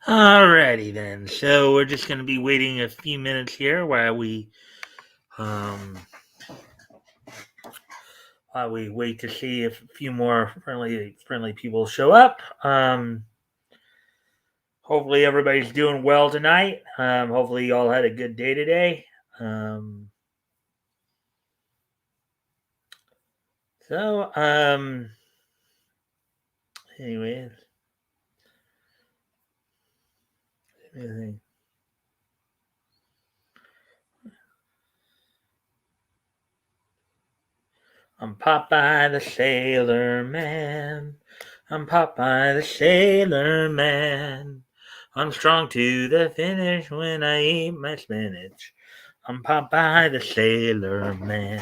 Alrighty then. So we're just going to be waiting a few minutes here um, while we wait to see if a few more friendly people show up. Hopefully everybody's doing well tonight. Hopefully you all had a good day today. Um, so anyways, anything. I'm Popeye the Sailor Man. I'm Popeye the Sailor Man. I'm strong to the finish when I eat my spinach. I'm Popeye the Sailor Man.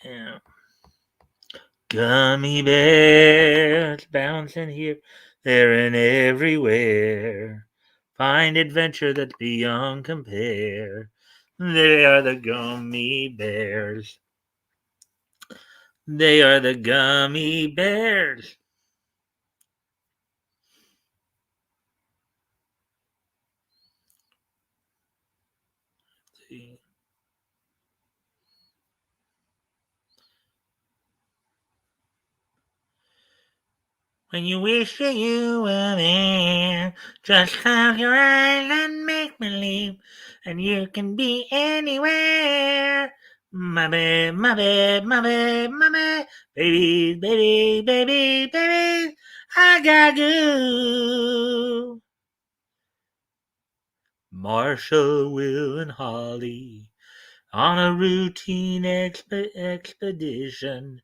Yeah. Gummy bears bouncing here, there, and everywhere. Find adventure that's beyond compare. They are the gummy bears. They are the gummy bears. See. When you wish that you were there, just close your eyes and make believe, and you can be anywhere. My baby, my baby, my baby, my baby, baby, baby, baby, baby, I got you. Marshall, Will, and Holly on a routine expedition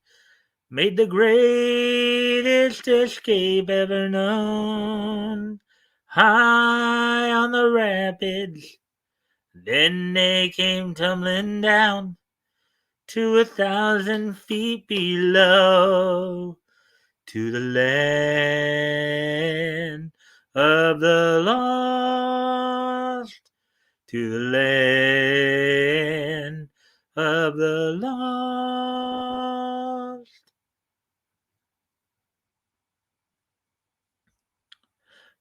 made the greatest escape ever known. High on the rapids, then they came tumbling down to 1,000 feet below, to the land of the lost, to the land of the lost.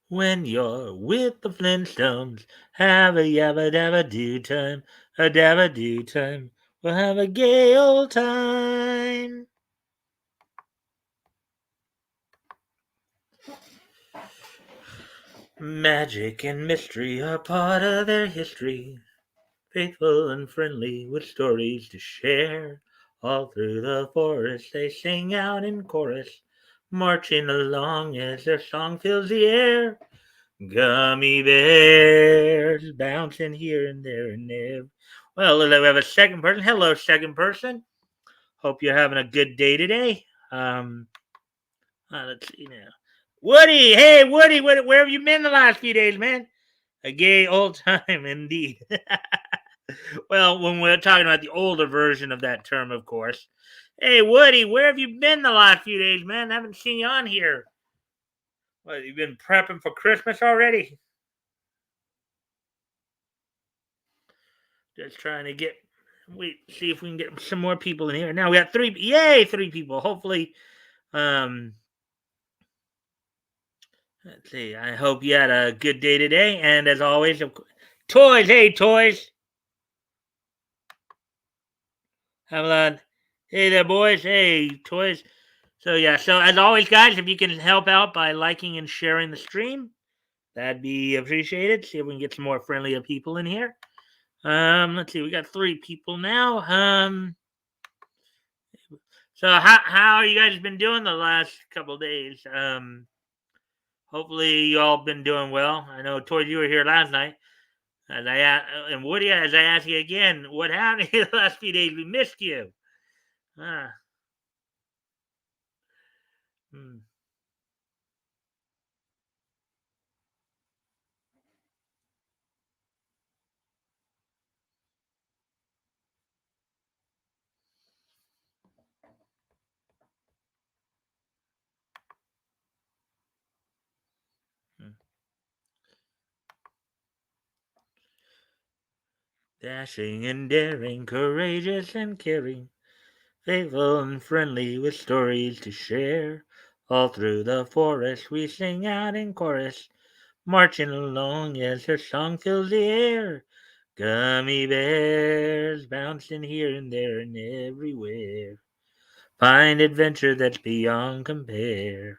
When you're with the Flintstones, have a yabba dabba do time, a dabba do time. We'll have a gay old time. Magic and mystery are part of their history. Faithful and friendly with stories to share. All through the forest they sing out in chorus, marching along as their song fills the air. Gummy bears bouncing here and there and there. Well, we have a second person. Hello, second person. Hope you're having a good day today. Let's see now. Woody, hey Woody, where have you been the last few days, man? A gay old time indeed. Well, when we're talking about the older version of that term, of course. Hey Woody, where have you been the last few days, man? I haven't seen you on here. What, you've been prepping for Christmas already? Just trying to see if we can get some more people in here. Now we got three. Yay, three people. Hopefully, um, let's see. I hope you had a good day today. And as always, toys. Hey, toys. Have on. Hey there, boys. Hey, toys. So yeah. So as always, guys, if you can help out by liking and sharing the stream, that'd be appreciated. See if we can get some more friendlier people in here. Let's see. We got three people now. So how are you guys been doing the last couple of days? Hopefully you all been doing well. I know Toys, you were here last night. And Woody, as I ask you again, what happened the last few days? We missed you. Ah, hmm. Hmm. Dashing and daring, courageous and caring, faithful and friendly with stories to share. All through the forest we sing out in chorus, marching along as her song fills the air. Gummy bears bouncing here and there and everywhere. Find adventure that's beyond compare.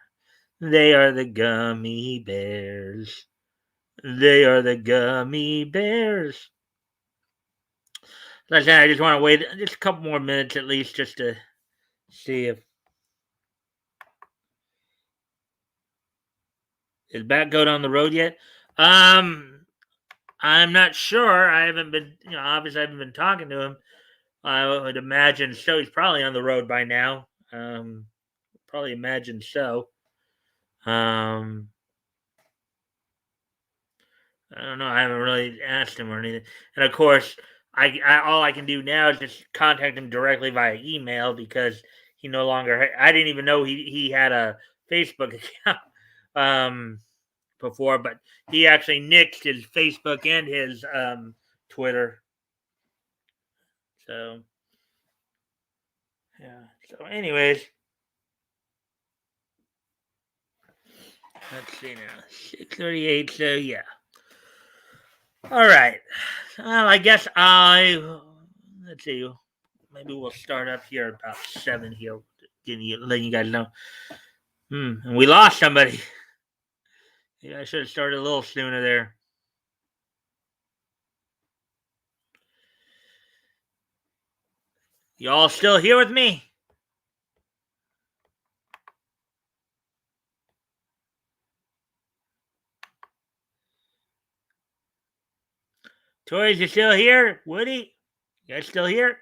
They are the gummy bears. They are the gummy bears. Like I just want to wait just a couple more minutes at least just to see if is Batgirl on the road yet. I'm not sure. I haven't been, obviously I haven't been talking to him. I would imagine so. He's probably on the road by now. Probably imagine so. Um, I don't know. I haven't really asked him or anything. And of course, I all I can do now is just contact him directly via email because he no longer. I didn't even know he had a Facebook account before, but he actually nixed his Facebook and his Twitter. So yeah. So, anyways, let's see now. 6:38. So yeah. All right. Well, I guess let's see. Maybe we'll start up here about 7 here, letting you guys know. And we lost somebody. Yeah, I should have started a little sooner there. Y'all still here with me? Toys, you still here? Woody, you guys still here?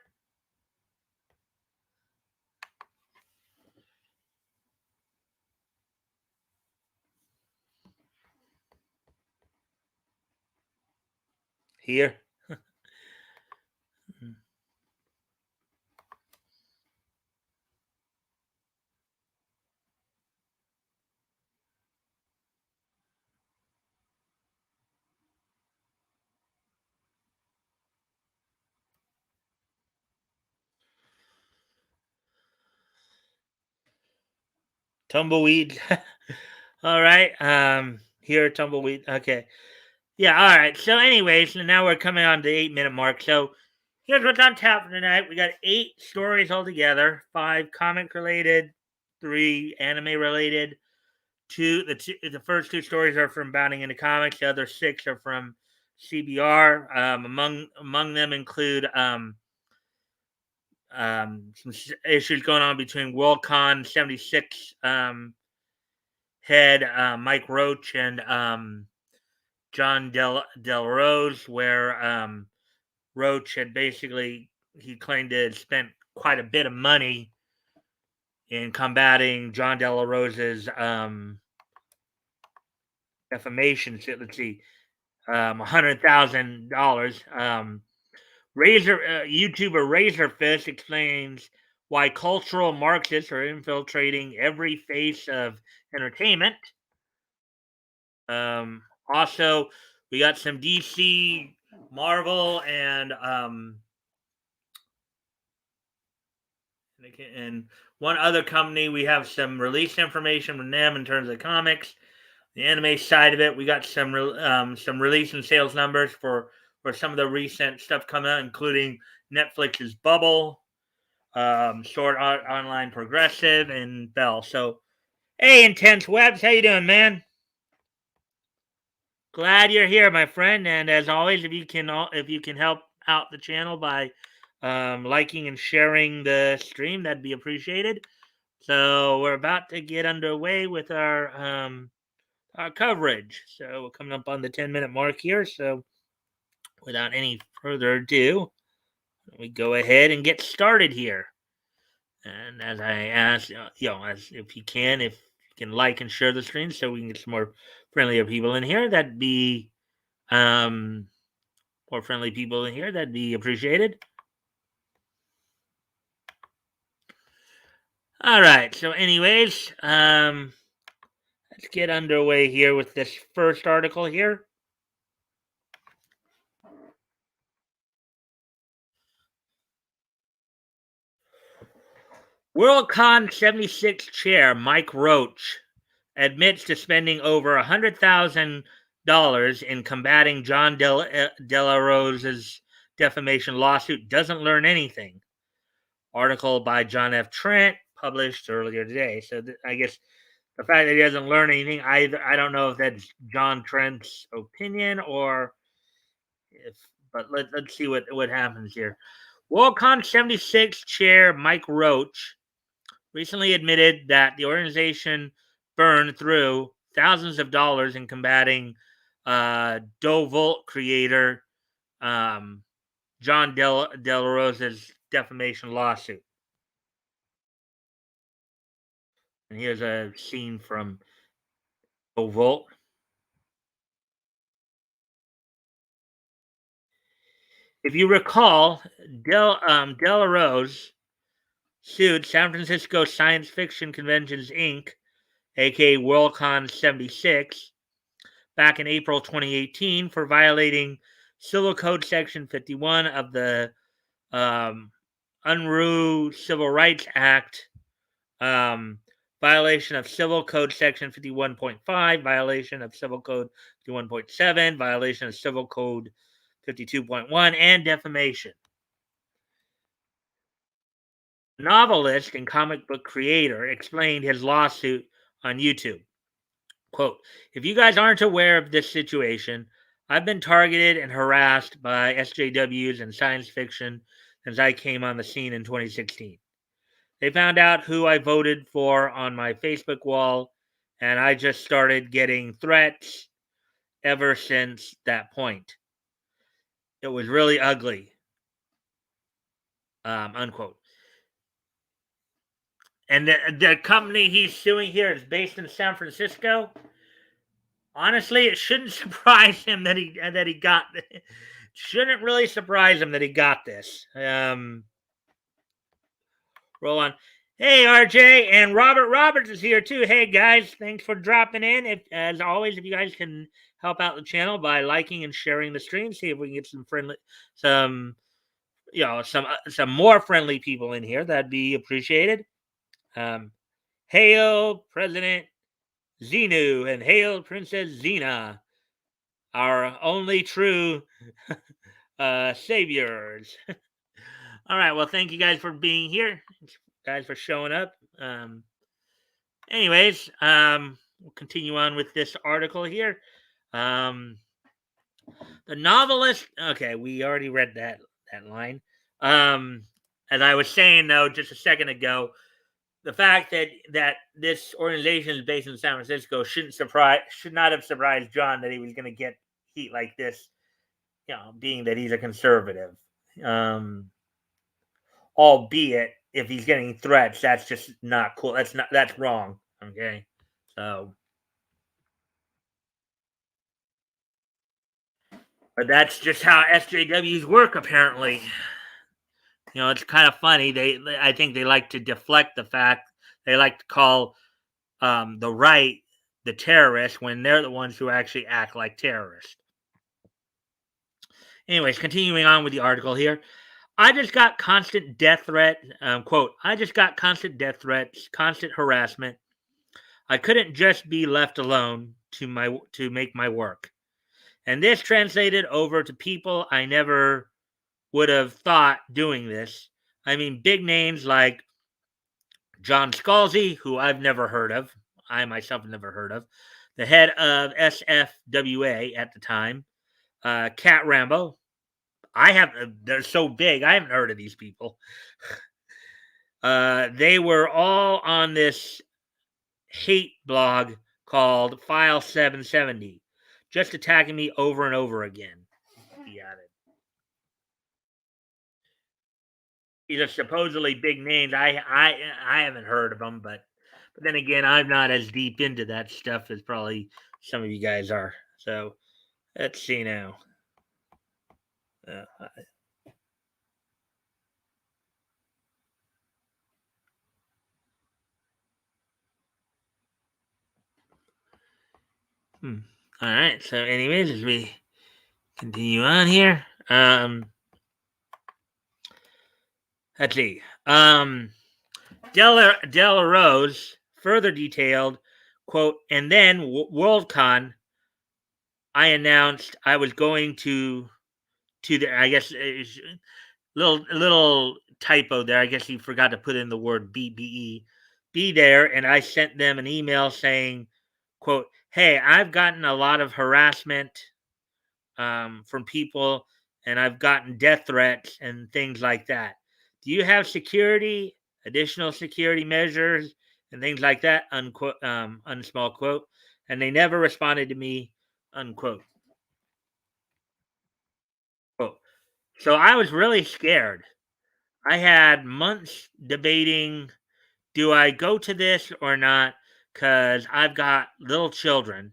Here. Tumbleweed. All right. Here, tumbleweed. Okay. Yeah. All right. So, anyways, so now we're coming on the 8-minute mark. So, here's what's on tap for tonight. We got 8 stories altogether. 5 comic related, 3 anime related. The first 2 stories are from Bounding into Comics. The other 6 are from CBR. Among them include some issues going on between Worldcon 76 head Mike Roach and John Del Rose, where Roach had basically he claimed to have spent quite a bit of money in combating John Del Rose's defamation. Let's see, $100,000. YouTuber Razorfist explains why cultural Marxists are infiltrating every face of entertainment. Also, we got some DC, Marvel, and one other company. We have some release information from them in terms of comics. The anime side of it, we got some release and sales numbers for some of the recent stuff coming out, including Netflix's Bubble, Sword Art Online Progressive, and Bell. So, hey, Intense Webs, how you doing, man? Glad you're here, my friend. And as always, if you can help out the channel by liking and sharing the stream, that'd be appreciated. So we're about to get underway with our coverage. So we're coming up on the 10-minute mark here. So without any further ado, we go ahead and get started here. And as I asked, as if you can like and share the stream, so we can get some more friendlier people in here. That'd be more friendly people in here. That'd be appreciated. All right. So, anyways, let's get underway here with this first article here. WorldCon 76 chair Mike Roach admits to spending over $100,000 in combating John Della Rosa's defamation lawsuit. Doesn't learn anything. Article by John F. Trent, published earlier today. So I guess the fact that he doesn't learn anything, I don't know if that's John Trent's opinion or if. But let's see what happens here. WorldCon 76 chair Mike Roach recently admitted that the organization burned through thousands of dollars in combating Dovolt creator John Del Rosa's defamation lawsuit. And here's a scene from Dovolt. If you recall, Del Rose sued San Francisco Science Fiction Conventions Inc., aka WorldCon 76, back in April 2018 for violating Civil Code Section 51 of the Unruh Civil Rights Act, violation of Civil Code Section 51.5, violation of Civil Code 51.7, violation of Civil Code 52.1, and defamation. Novelist and comic book creator explained his lawsuit on YouTube. Quote, if you guys aren't aware of this situation, I've been targeted and harassed by SJWs and science fiction since I came on the scene in 2016. They found out who I voted for on my Facebook wall, and I just started getting threats ever since that point. It was really ugly. Unquote. And the company he's suing here is based in San Francisco. Honestly, it shouldn't surprise him that he got. Shouldn't really surprise him that he got this. Roll on. Hey, RJ, and Robert Roberts is here too. Hey guys, thanks for dropping in. If, as always, if you guys can help out the channel by liking and sharing the stream, see if we can get some more friendly people in here. That'd be appreciated. Hail President Xenu and hail Princess Xena, our only true saviors. All right, well, thank you guys for being here. Guys for showing up. Anyways, we'll continue on with this article here. The novelist. Okay, we already read that line. As I was saying though, just a second ago, the fact that this organization is based in San Francisco should not have surprised John that he was going to get heat like this. You know, being that he's a conservative. Albeit if he's getting threats, that's just not cool. That's wrong. Okay, so, but that's just how SJWs work. Apparently, you know, it's kind of funny. I think they like to deflect the fact. They like to call the right the terrorists when they're the ones who actually act like terrorists. Anyways, continuing on with the article here. I just got constant death threat. Quote, I just got constant death threats, constant harassment. I couldn't just be left alone to make my work. And this translated over to people I never would have thought doing this. I mean, big names like John Scalzi, who I've never heard of. I myself have never heard of. The head of SFWA at the time. Cat Rambo. They're so big, I haven't heard of these people. They were all on this hate blog called File 770, just attacking me over and over again. He added. These are supposedly big names. I haven't heard of them, but then again, I'm not as deep into that stuff as probably some of you guys are. So let's see now. All right. So, anyways, as we continue on here, let's see. Della Rose further detailed, quote, and then Worldcon, I announced I was going to the, I guess, little typo there. I guess he forgot to put in the word BBE. Be there, and I sent them an email saying, quote, hey, I've gotten a lot of harassment from people, and I've gotten death threats and things like that. Do you have security, additional security measures, and things like that? Unquote, unsmall quote. And they never responded to me, unquote. Quote. So I was really scared. I had months debating, do I go to this or not? Because I've got little children.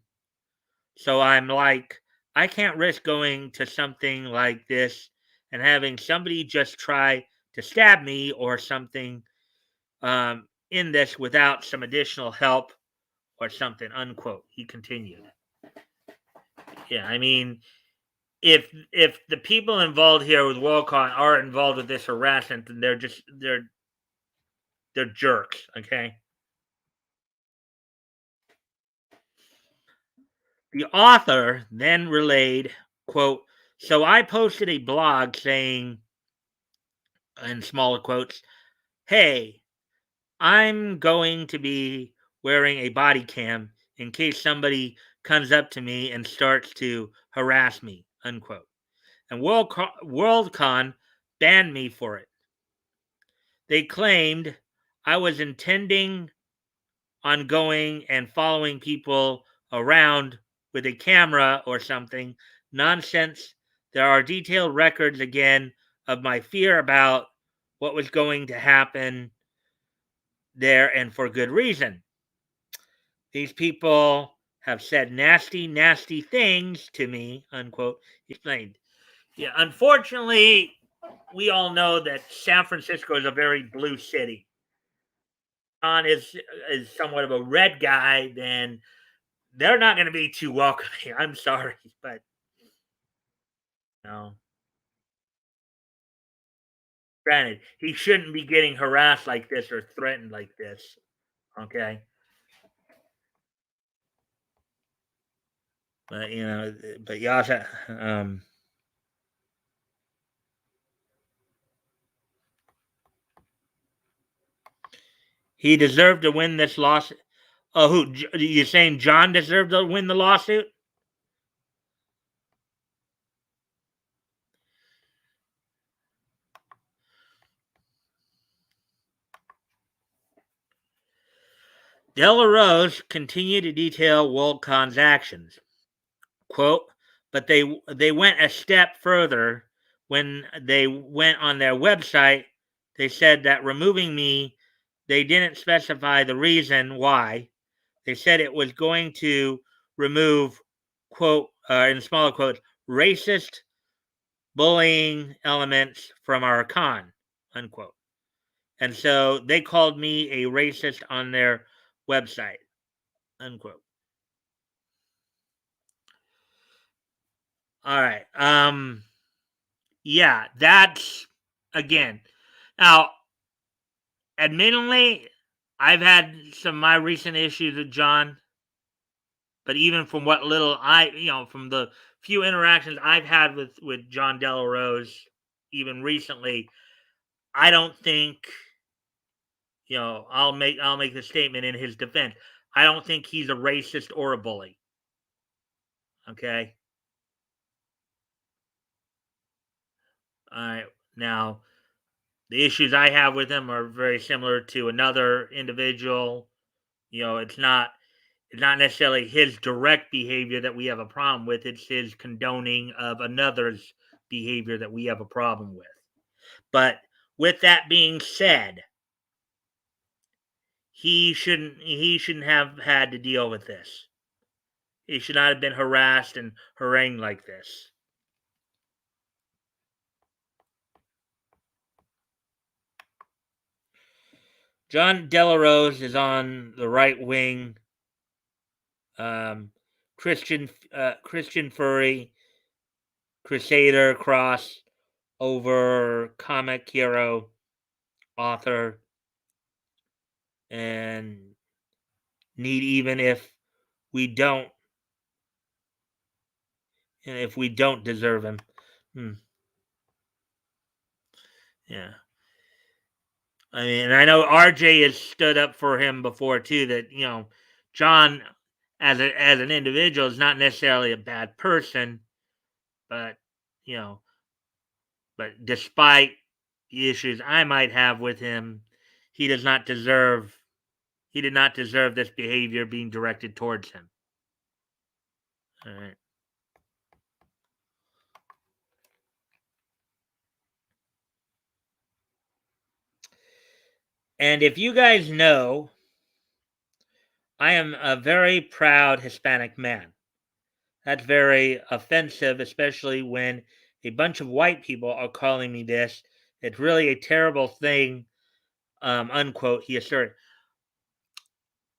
So I'm like, I can't risk going to something like this and having somebody just try to stab me or something in this without some additional help or something, unquote. He continued. Yeah, I mean, if the people involved here with Worldcon are involved with this harassment, then they're jerks, okay? The author then relayed, quote, so I posted a blog saying, in smaller quotes, hey, I'm going to be wearing a body cam in case somebody comes up to me and starts to harass me, unquote. And Worldcon banned me for it. They claimed I was intending on going and following people around with a camera or something. Nonsense. There are detailed records again of my fear about what was going to happen there, and for good reason. These people have said nasty, nasty things to me, unquote, he explained. Yeah, unfortunately, we all know that San Francisco is a very blue city. John is somewhat of a red guy, then they're not going to be too welcoming. I'm sorry, but no. Granted, he shouldn't be getting harassed like this or threatened like this. Okay, but but Yasha, he deserved to win this lawsuit. Oh, who you saying John deserved to win the lawsuit? Della Rose continued to detail Worldcon's actions. Quote, but they went a step further when they went on their website. They said that removing me, they didn't specify the reason why. They said it was going to remove, quote, in smaller quotes, racist bullying elements from our con, unquote. And so they called me a racist on their website, unquote. All right. Yeah, that's again. Now, admittedly, I've had some of my recent issues with John, but even from what little from the few interactions I've had with John Delarose, even recently, I don't think I'll make the statement in his defense. I don't think he's a racist or a bully. Okay. All right. Now, the issues I have with him are very similar to another individual. It's not necessarily his direct behavior that we have a problem with. It's his condoning of another's behavior that we have a problem with. But with that being said, he shouldn't have had to deal with this. He should not have been harassed and harangued like this. John Delarose is on the right wing. Christian furry crusader cross over comic hero author. and need, even if we don't deserve him. Yeah. I mean, I know RJ has stood up for him before too. That John, as an individual, is not necessarily a bad person, but you know, but despite the issues I might have with him, he does not deserve. He did not deserve this behavior being directed towards him. All right. And if you guys know, I am a very proud Hispanic man. That's very offensive, especially when a bunch of white people are calling me this. It's really a terrible thing, unquote, he asserted.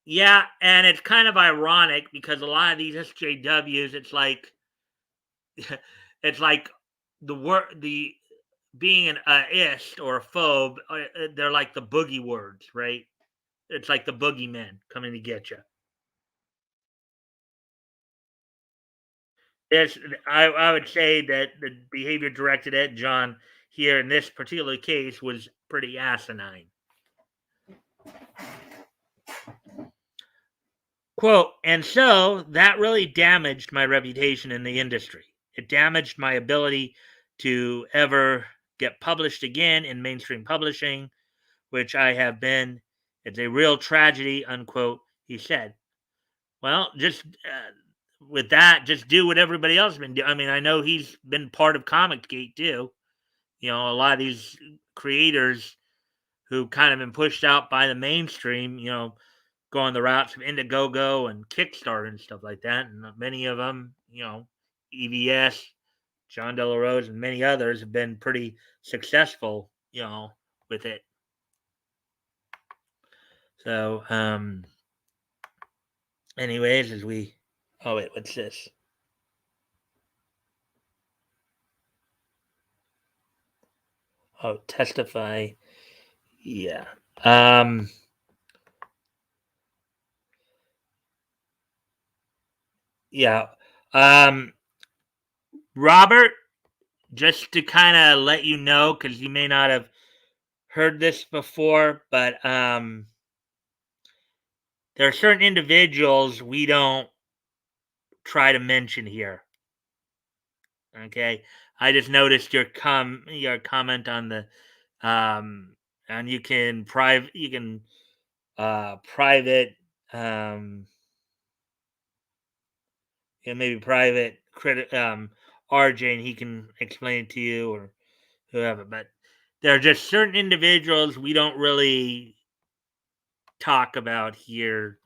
Yeah, and it's kind of ironic because a lot of these SJWs, it's like, it's like the being an ist or a phobe, they're like the boogie words, right? It's like the boogeymen coming to get you. Yes, I would say that the behavior directed at John here in this particular case was pretty asinine. Quote, and so that really damaged my reputation in the industry. It damaged my ability to ever get published again in mainstream publishing, which I have been. It's a real tragedy, unquote, he said. Well, just with that, just do what everybody else has been doing. I mean, I know he's been part of Comicsgate too. A lot of these creators who kind of been pushed out by the mainstream, going the routes of Indiegogo and Kickstarter and stuff like that. And many of them, EVS, John De La Rose, and many others have been pretty successful, with it. So, anyways, oh wait, what's this? Oh, testify. Yeah. Yeah. Robert, just to kind of let you know, because you may not have heard this before, but there are certain individuals we don't try to mention here. Okay, I just noticed your comment on the and you can private maybe private credit RJ, and he can explain it to you or whoever. But there are just certain individuals we don't really talk about here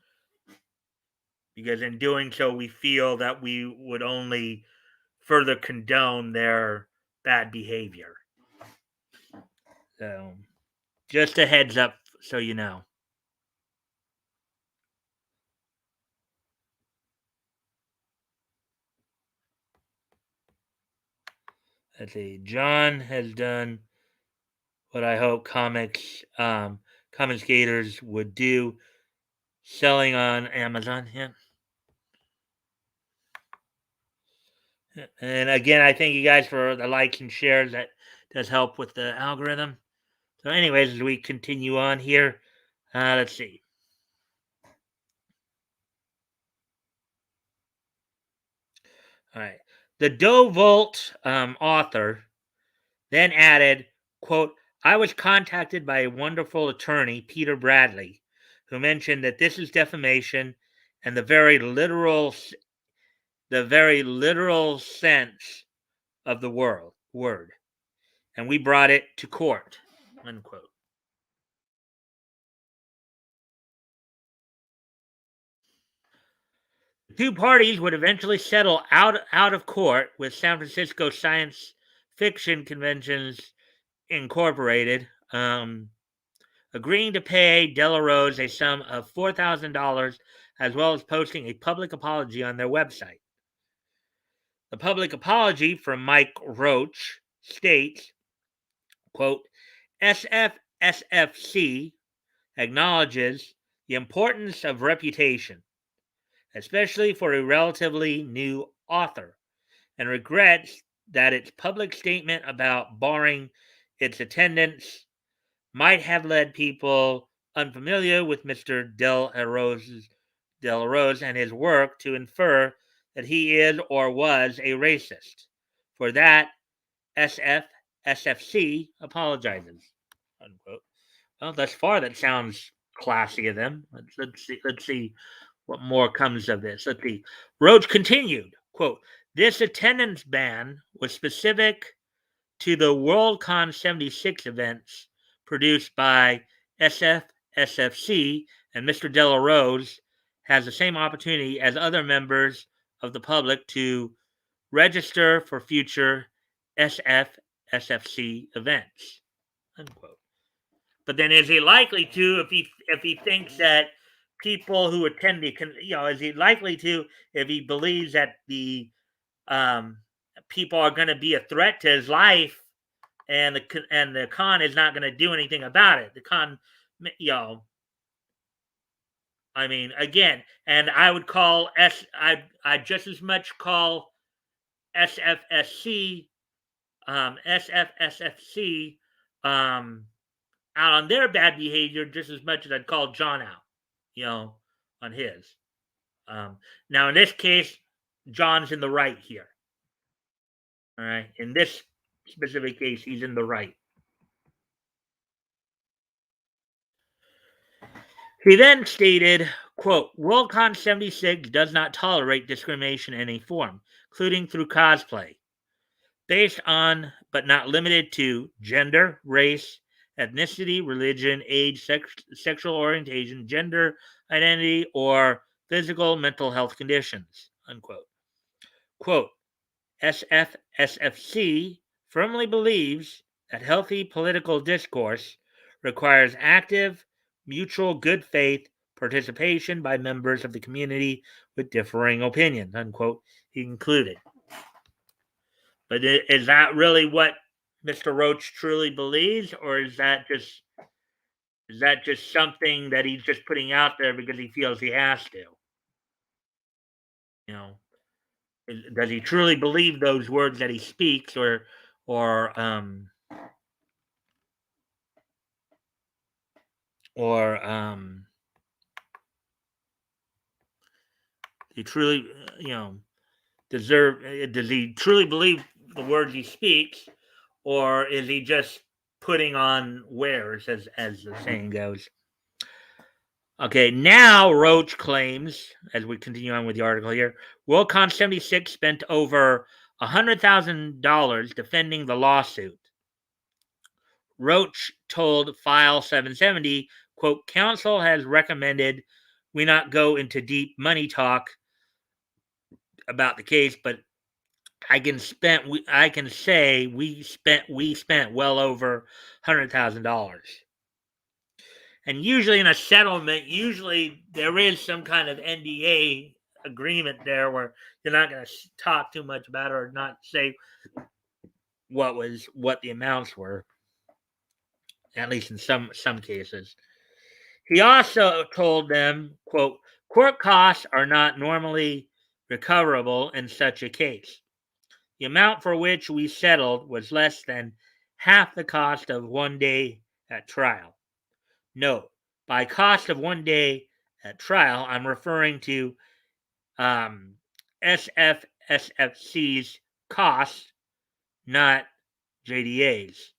because in doing so we feel that we would only further condone their bad behavior. So just a heads up so you know. Let's see. John has done what I hope comics gators would do, selling on Amazon. Yeah. And again, I thank you guys for the likes and shares. That does help with the algorithm. So, anyways, as we continue on here, let's see. All right. The Doe Volt author then added, quote, I was contacted by a wonderful attorney, Peter Bradley, who mentioned that this is defamation and the very literal sense of the word. And we brought it to court, unquote. The two parties would eventually settle out of court with San Francisco Science Fiction Conventions Incorporated, agreeing to pay De La Rose a sum of $4,000 as well as posting a public apology on their website. The public apology from Mike Roach states, quote, SFSFC acknowledges the importance of reputation, especially for a relatively new author, and regrets that its public statement about barring its attendance might have led people unfamiliar with Mr. Del Rose and his work to infer that he is or was a racist. For that, SFC apologizes. Unquote. Well, thus far that sounds classy of them. Let's see what more comes of this. Let's see. Roach continued, quote, this attendance ban was specific to the Worldcon 76 events produced by SFC, and Mr. Delarose has the same opportunity as other members of the public to register for future SFC events. Unquote. But then, is he likely to if he thinks that people who attend is he likely to if he believes that the um, people are going to be a threat to his life, and the con is not going to do anything about it? The con, I mean, again, and I would call I just as much call SFSC SFSFC out on their bad behavior just as much as I'd call John out, on his. Now, in this case, John's in the right here. All right. In this specific case, he's in the right. He then stated, quote, Worldcon 76 does not tolerate discrimination in any form, including through cosplay, based on, but not limited to, gender, race, ethnicity, religion, age, sexual orientation, gender identity, or physical mental health conditions, unquote. Quote, SFSFC firmly believes that healthy political discourse requires active, mutual good faith participation by members of the community with differing opinions, unquote, he concluded. But is that really what Mr. Roach truly believes, or is that just something that he's just putting out there because he feels he has to? You know, does he truly believe those words that he speaks, or um, or he truly, does he truly believe the words he speaks, or is he just putting on wares, as the saying goes? Okay, now Roach claims, as we continue on with the article here, Worldcon 76 spent over $100,000 defending the lawsuit. Roach told File 770, quote, counsel has recommended we not go into deep money talk about the case, but I can say we spent well over $100,000. And usually in a settlement, there is some kind of NDA agreement there where you're not going to talk too much about it or not say what the amounts were, at least in some cases. He also told them, quote, court costs are not normally recoverable in such a case. The amount for which we settled was less than half the cost of 1 day at trial. Note, by cost of 1 day at trial, I'm referring to SFSFC's costs, not JDA's.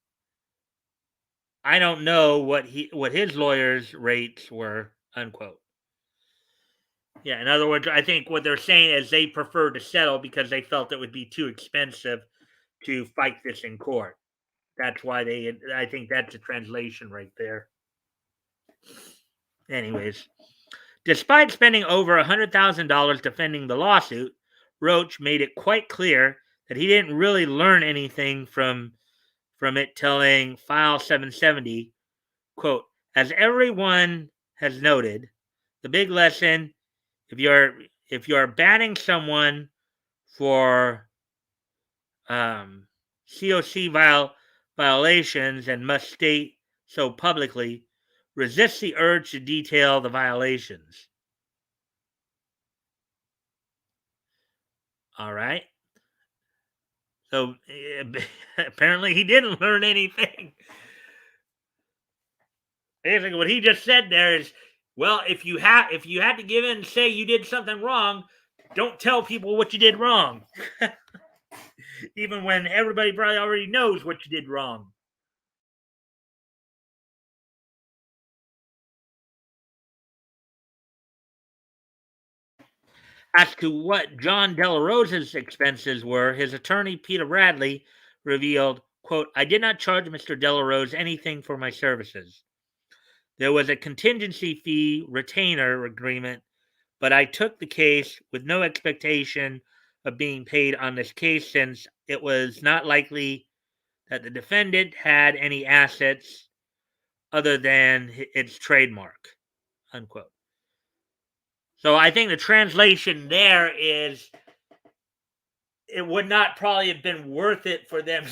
I don't know what his lawyer's rates were, unquote. Yeah, in other words, I think what they're saying is they preferred to settle because they felt it would be too expensive to fight this in court. That's why I think that's a translation right there. Anyways, despite spending over $100,000 defending the lawsuit, Roach made it quite clear that he didn't really learn anything from it, telling File 770, quote, as everyone has noted, the big lesson, if you're banning someone for COC violations and must state so publicly, resists the urge to detail the violations. All right. So apparently he didn't learn anything. Basically, what he just said there is, well, if you had to give in and say you did something wrong, don't tell people what you did wrong, even when everybody probably already knows what you did wrong. As to what John Della Rosa's expenses were, his attorney Peter Radley revealed, quote, I did not charge Mr. Della Rose anything for my services. There was a contingency fee retainer agreement, but I took the case with no expectation of being paid on this case since it was not likely that the defendant had any assets other than its trademark, unquote. So I think the translation there is it would not probably have been worth it for them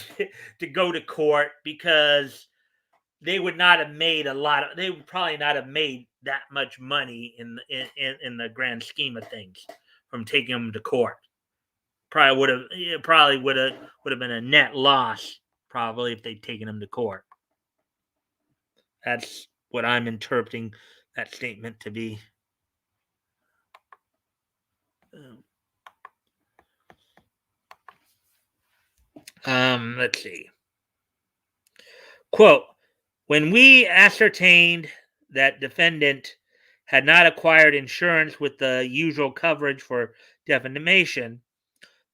to go to court because they would not have made they would probably not have made that much money in the grand scheme of things from taking them to court. Probably would have been a net loss probably if they'd taken them to court. That's what I'm interpreting that statement to be. Let's see. Quote, when we ascertained that defendant had not acquired insurance with the usual coverage for defamation,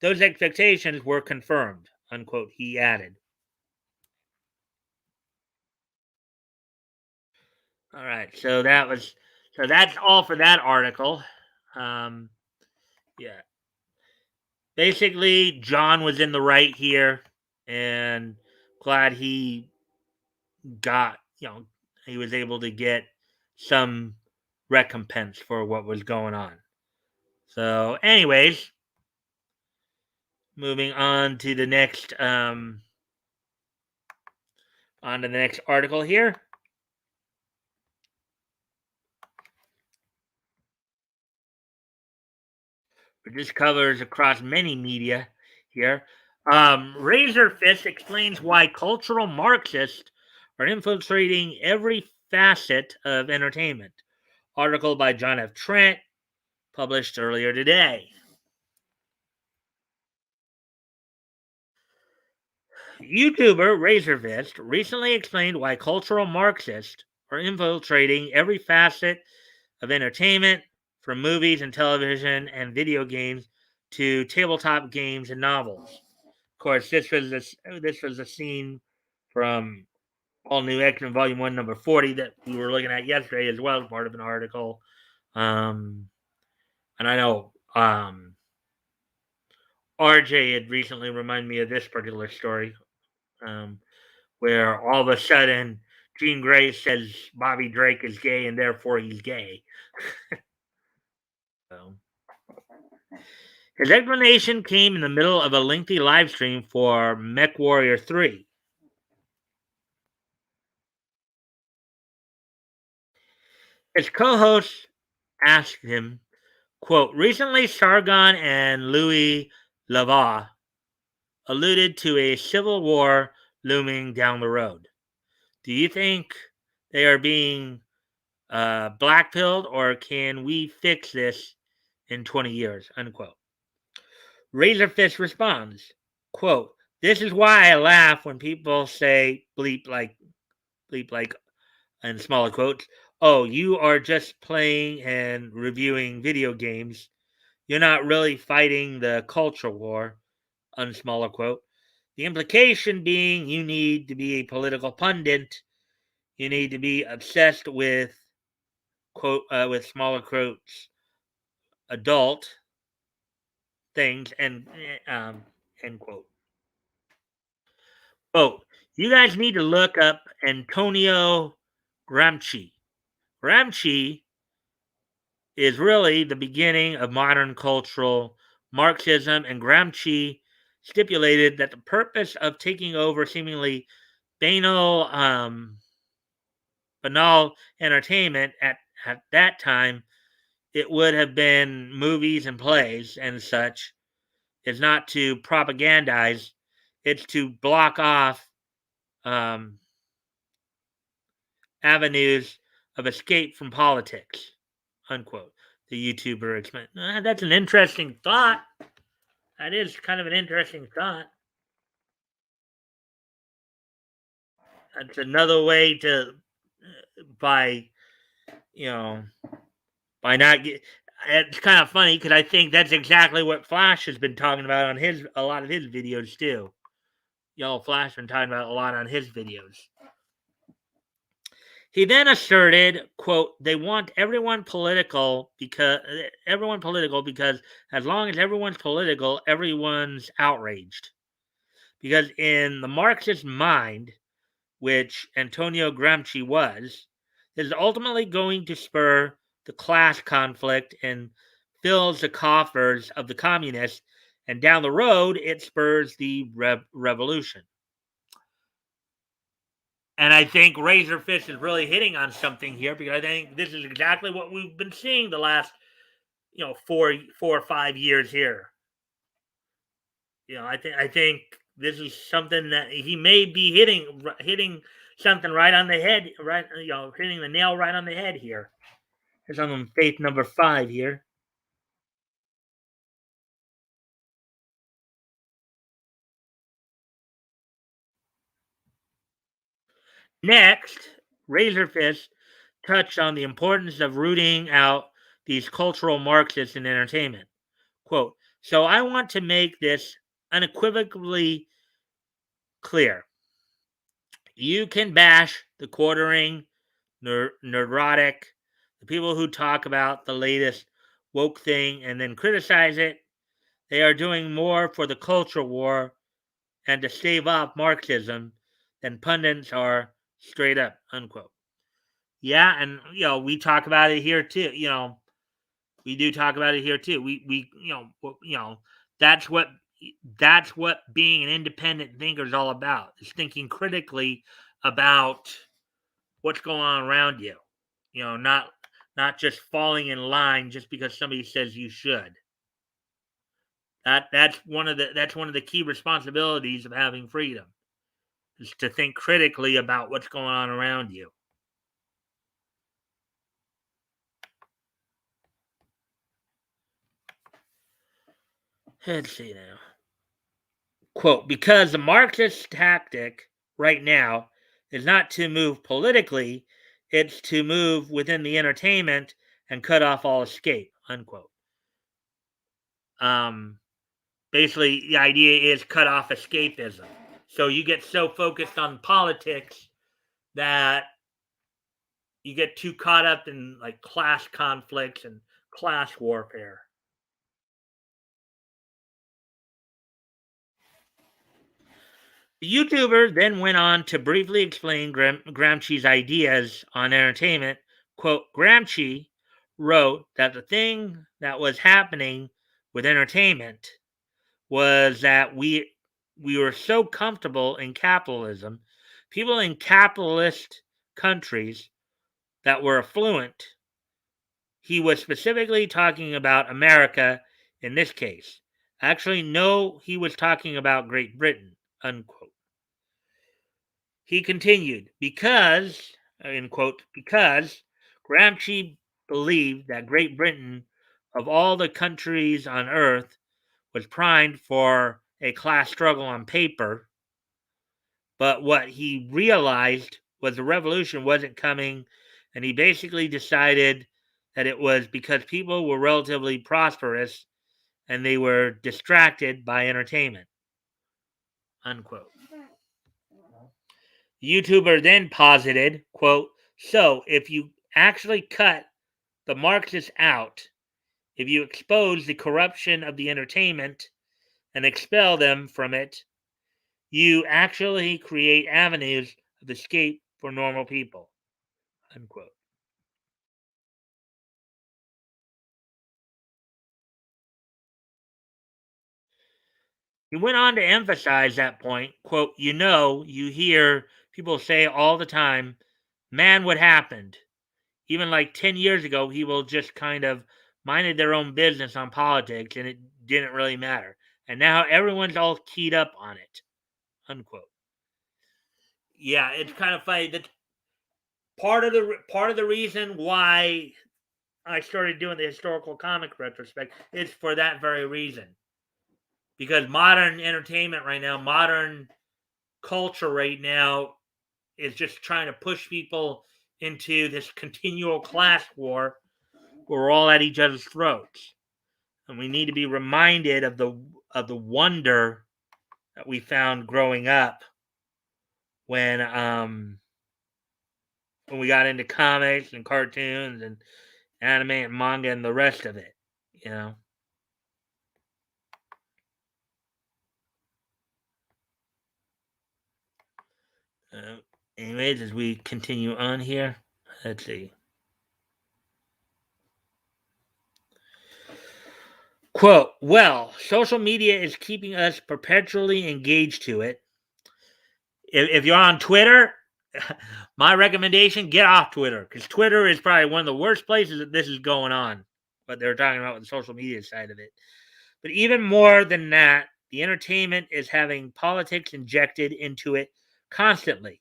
those expectations were confirmed, unquote, he added. All right, so that's all for that article. Yeah. Basically, John was in the right here, and glad he got, he was able to get some recompense for what was going on. So, anyways, moving on to the next article here. This covers across many media here. Razorfist explains why cultural Marxists are infiltrating every facet of entertainment. Article by John F. Trent, published earlier today. YouTuber Razorfist recently explained why cultural Marxists are infiltrating every facet of entertainment, from movies and television and video games to tabletop games and novels. Of course, this was a scene from All New X-Men Volume 1, Number 40 that we were looking at yesterday as well as part of an article. And I know RJ had recently reminded me of this particular story, where all of a sudden Jean Grey says Bobby Drake is gay and therefore he's gay. So, his explanation came in the middle of a lengthy live stream for MechWarrior 3. His co-host asked him, quote, recently Sargon and Louis Lava alluded to a civil war looming down the road. Do you think they are being blackpilled, or can we fix this in 20 years, unquote? Razorfist responds, quote, this is why I laugh when people say bleep like, in smaller quotes, oh, you are just playing and reviewing video games. You're not really fighting the culture war, unsmaller quote. The implication being you need to be a political pundit. You need to be obsessed with, quote, with smaller quotes, adult things, and end quote. Quote, you guys need to look up Antonio Gramsci. Gramsci is really the beginning of modern cultural Marxism, and Gramsci stipulated that the purpose of taking over seemingly banal banal entertainment at that time, it would have been movies and plays and such, is not to propagandize, it's to block off um, avenues of escape from politics, unquote. The YouTuber explained. That's an interesting thought. That is kind of an interesting thought. That's another way to, by, you know, by not get. It's kind of funny because I think that's exactly what Flash has been talking about on a lot of his videos too. Flash been talking about a lot on his videos. He then asserted, quote, they want everyone political because as long as everyone's political, everyone's outraged. Because in the Marxist mind, which Antonio Gramsci was, is ultimately going to spur the class conflict and fills the coffers of the communists, and down the road, it spurs the revolution. And I think Razorfish is really hitting on something here because I think this is exactly what we've been seeing the last, 4 or 5 years here. I think this is something that he may be hitting something right on the head, right? Hitting the nail right on the head here. Here's on faith number 5 here. Next, Razorfish touched on the importance of rooting out these cultural Marxists in entertainment. Quote, so I want to make this unequivocally clear. You can bash the quartering, neurotic, the people who talk about the latest woke thing and then criticize it. They are doing more for the culture war and to stave off Marxism than pundits are straight up, unquote. Yeah, and we talk about it here too. We do talk about it here too. We that's what that's what being an independent thinker is all about. Is thinking critically about what's going on around you. Not just falling in line just because somebody says you should. That's one of the key responsibilities of having freedom is to think critically about what's going on around you. Let's see now. Quote, because the Marxist tactic right now is not to move politically, it's to move within the entertainment and cut off all escape, unquote. Basically, the idea is cut off escapism. So you get so focused on politics that you get too caught up in like class conflicts and class warfare. The YouTuber then went on to briefly explain Gramsci's ideas on entertainment. Quote, Gramsci wrote that the thing that was happening with entertainment was that we were so comfortable in capitalism, people in capitalist countries that were affluent. He was specifically talking about America in this case. Actually, no, he was talking about Great Britain, unquote. He continued, end quote, because Gramsci believed that Great Britain, of all the countries on earth, was primed for a class struggle on paper. But what he realized was the revolution wasn't coming, and he basically decided that it was because people were relatively prosperous and they were distracted by entertainment. Unquote. The YouTuber then posited, quote, so if you actually cut the Marxists out, if you expose the corruption of the entertainment and expel them from it, you actually create avenues of escape for normal people. Unquote. He went on to emphasize that point, quote, you hear people say all the time man, what happened? Even like 10 years ago, people just kind of minded their own business on politics and it didn't really matter. And now everyone's all keyed up on it. Unquote. Yeah, it's kind of funny that part of the reason why I started doing the historical comic retrospect is for that very reason. Because modern entertainment right now, modern culture right now is just trying to push people into this continual class war where we're all at each other's throats. And we need to be reminded of the wonder that we found growing up when we got into comics and cartoons and anime and manga and the rest of it, you know. Uh, Anyways, as we continue on here, let's see. Quote, well, social media is keeping us perpetually engaged to it. If you're on Twitter, my recommendation, get off Twitter, because Twitter is probably one of the worst places that this is going on, what they're talking about with the social media side of it. But even more than that, the entertainment is having politics injected into it constantly.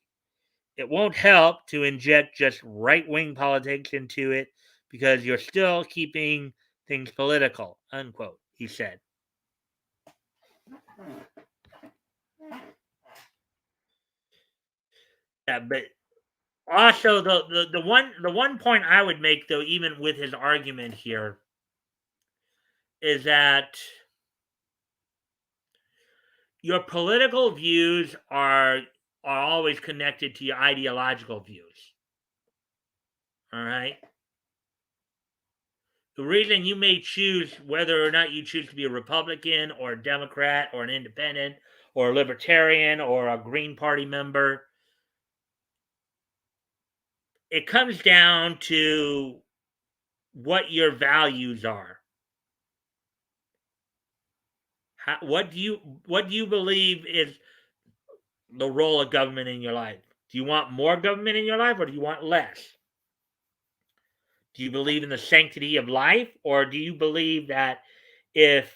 It won't help to inject just right-wing politics into it because you're still keeping things political, unquote, he said. Yeah, but also the one point I would make though, even with his argument here, is that your political views are always connected to your ideological views. All right. The reason you may choose whether or not you choose to be a Republican or a Democrat or an independent or a libertarian or a Green Party member, it comes down to what your values are. What do you believe is the role of government in your life? Do you want more government in your life or do you want less? Do you believe in the sanctity of life or do you believe that if,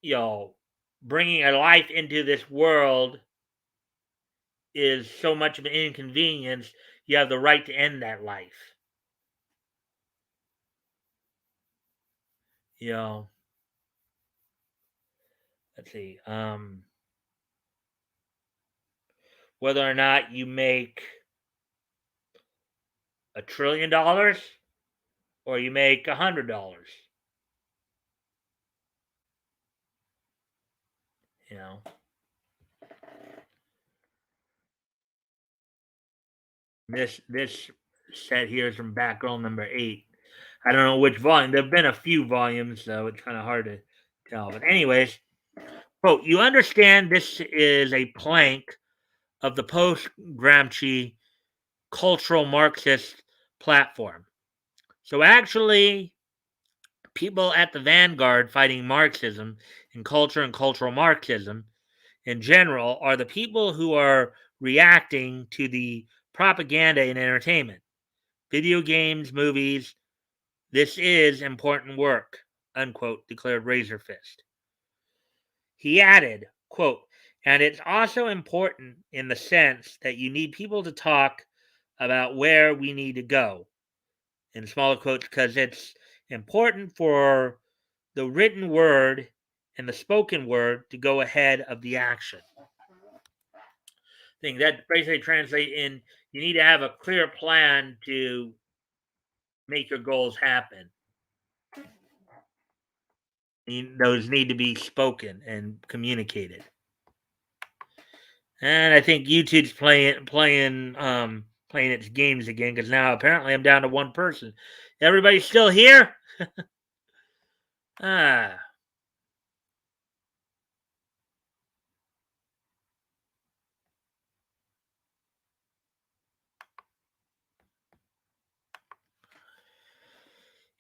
you know, bringing a life into this world is so much of an inconvenience, you have the right to end that life? You know, let's see. Whether or not you make $1 trillion or you make $100, you know. This set here is from Batgirl number 8. I don't know which volume. There've been a few volumes, so it's kind of hard to tell. But anyways, quote, you understand this is a plank of the post-Gramsci cultural Marxist platform. So actually, people at the vanguard fighting Marxism and cultural Marxism in general are the people who are reacting to the propaganda in entertainment, video games, movies. This is important work, unquote, declared Razorfist. He added, quote, and it's also important in the sense that you need people to talk about where we need to go, in smaller quotes, because it's important for the written word and the spoken word to go ahead of the action. Thing that basically translate in, you need to have a clear plan to make your goals happen. Those need to be spoken and communicated. And I think YouTube's playing its games again because now apparently I'm down to one person. Everybody still here? Ah,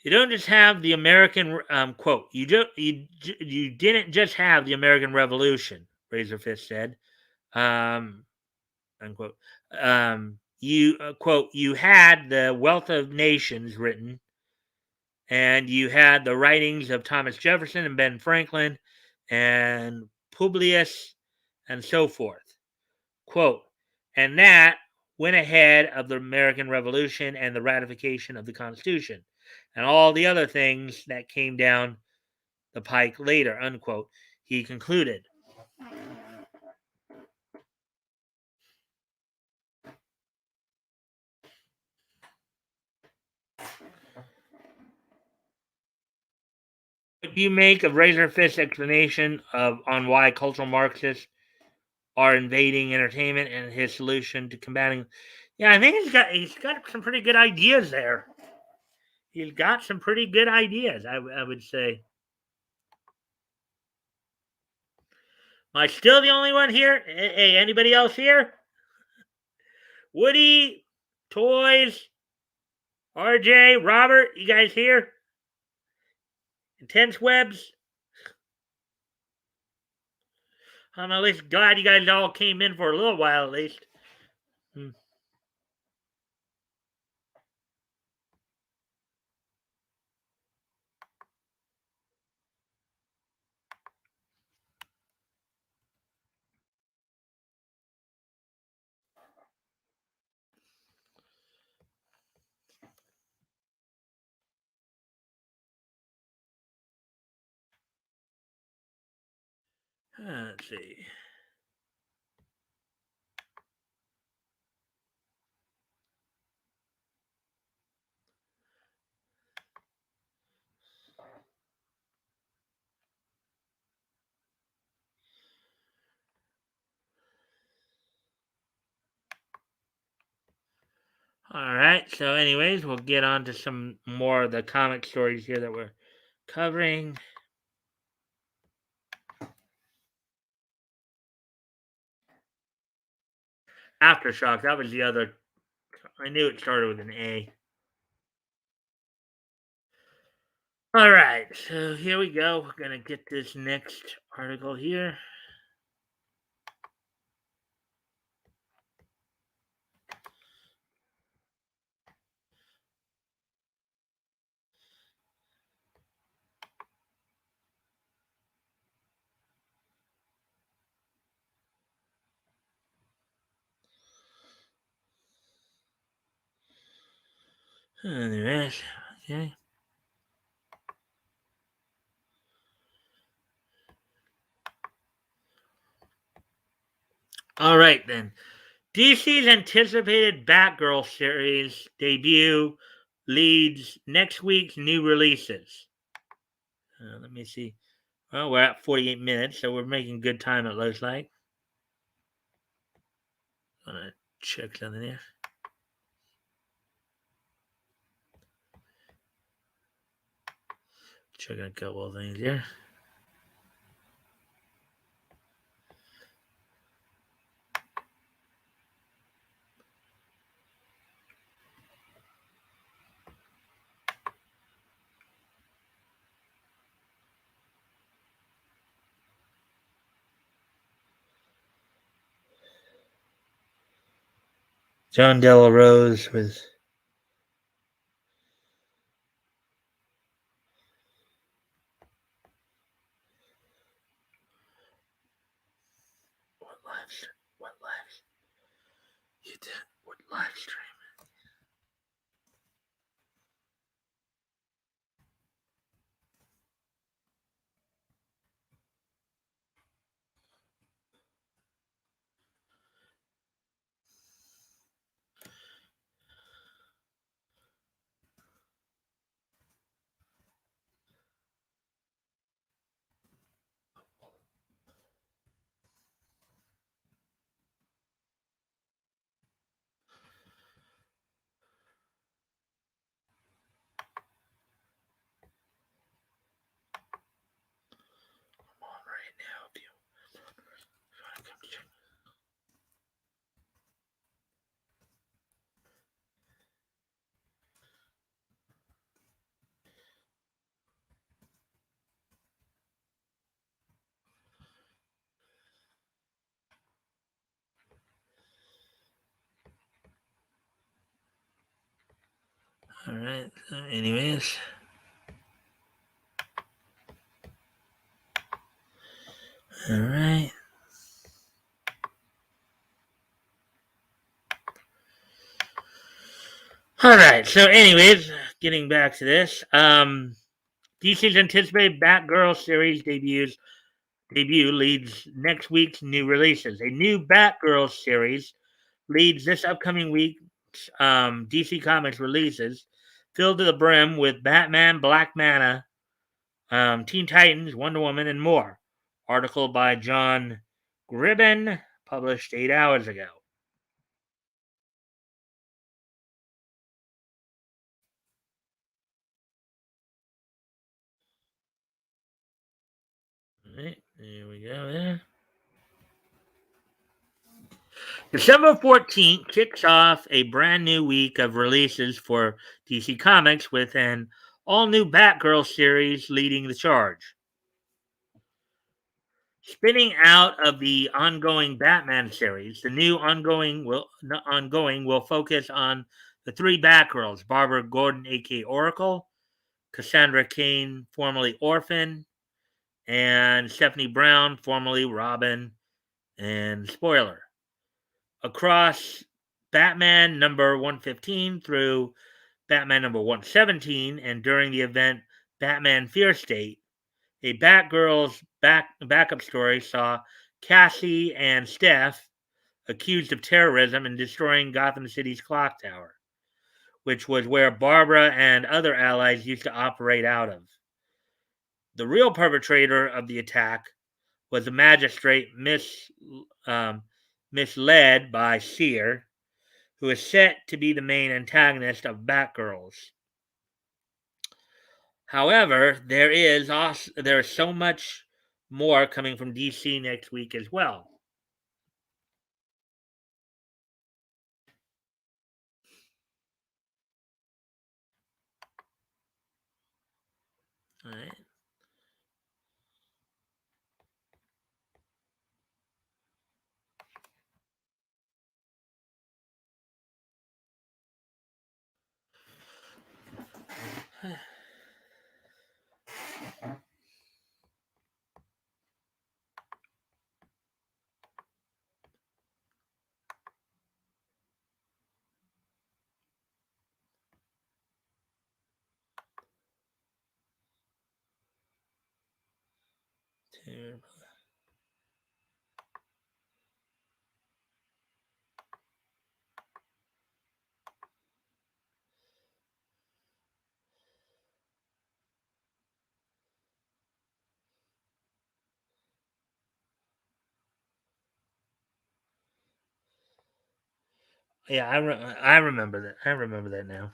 you don't just have the American quote. You didn't just have the American Revolution. Razorfist said. Um, unquote. quote, you had the Wealth of Nations written, and you had the writings of Thomas Jefferson and Ben Franklin and Publius and so forth. Quote, and that went ahead of the American Revolution and the ratification of the Constitution and all the other things that came down the pike later, unquote, he concluded. What do you make of Razor Fist's explanation on why cultural Marxists are invading entertainment and his solution to combating? Yeah, I think he's got some pretty good ideas there. He's got some pretty good ideas, I would say. Am I still the only one here? Hey, anybody else here? Woody, Toys, RJ, Robert, you guys here? Intense Webs. I'm at least glad you guys all came in for a little while at least. Let's see. All right. So, anyways, we'll get on to some more of the comic stories here that we're covering. Aftershock. That was the other. I knew it started with an A. All right. So here we go. We're gonna get this next article here. Anyways, okay. All right then. DC's anticipated Batgirl series debut leads next week's new releases. Let me see. Well, we're at 48 minutes, so we're making good time, it looks like. I'm going to check something here. Checking a couple of things here. John Della Rose with what live you did what live stream? All right. So anyways. All right. All right. So, anyways, getting back to this, DC's anticipated Batgirl series debut leads next week's new releases. A new Batgirl series leads this upcoming week's DC Comics releases, filled to the brim with Batman, Black Manta, Teen Titans, Wonder Woman, and more. Article by John Gribben, published 8 hours ago. All right, there we go. There. December 14th kicks off a brand new week of releases for DC Comics with an all new Batgirl series leading the charge. Spinning out of the ongoing Batman series, the new ongoing will focus on the three Batgirls: Barbara Gordon, aka Oracle, Cassandra Cain, formerly Orphan, and Stephanie Brown, formerly Robin. And spoiler: across Batman number 115 through Batman number 117, and during the event Batman Fear State, a Batgirl's backup story saw Cassie and Steph accused of terrorism and destroying Gotham City's clock tower, which was where Barbara and other allies used to operate out of. The real perpetrator of the attack was a magistrate misled by Seer, who is set to be the main antagonist of Batgirls. However, there is so much more coming from DC next week as well. All right. Yeah, I remember that. I remember that now.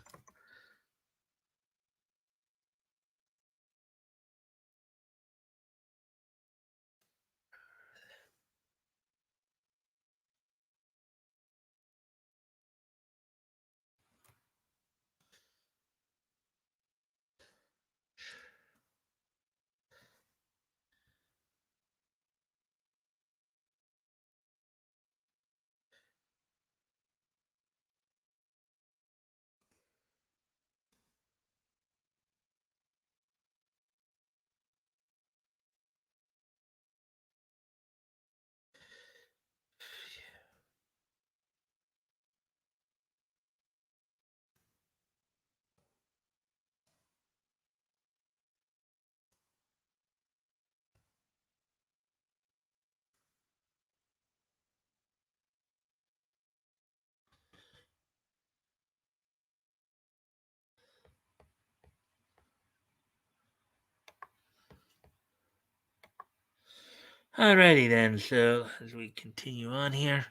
Alrighty then. So as we continue on here.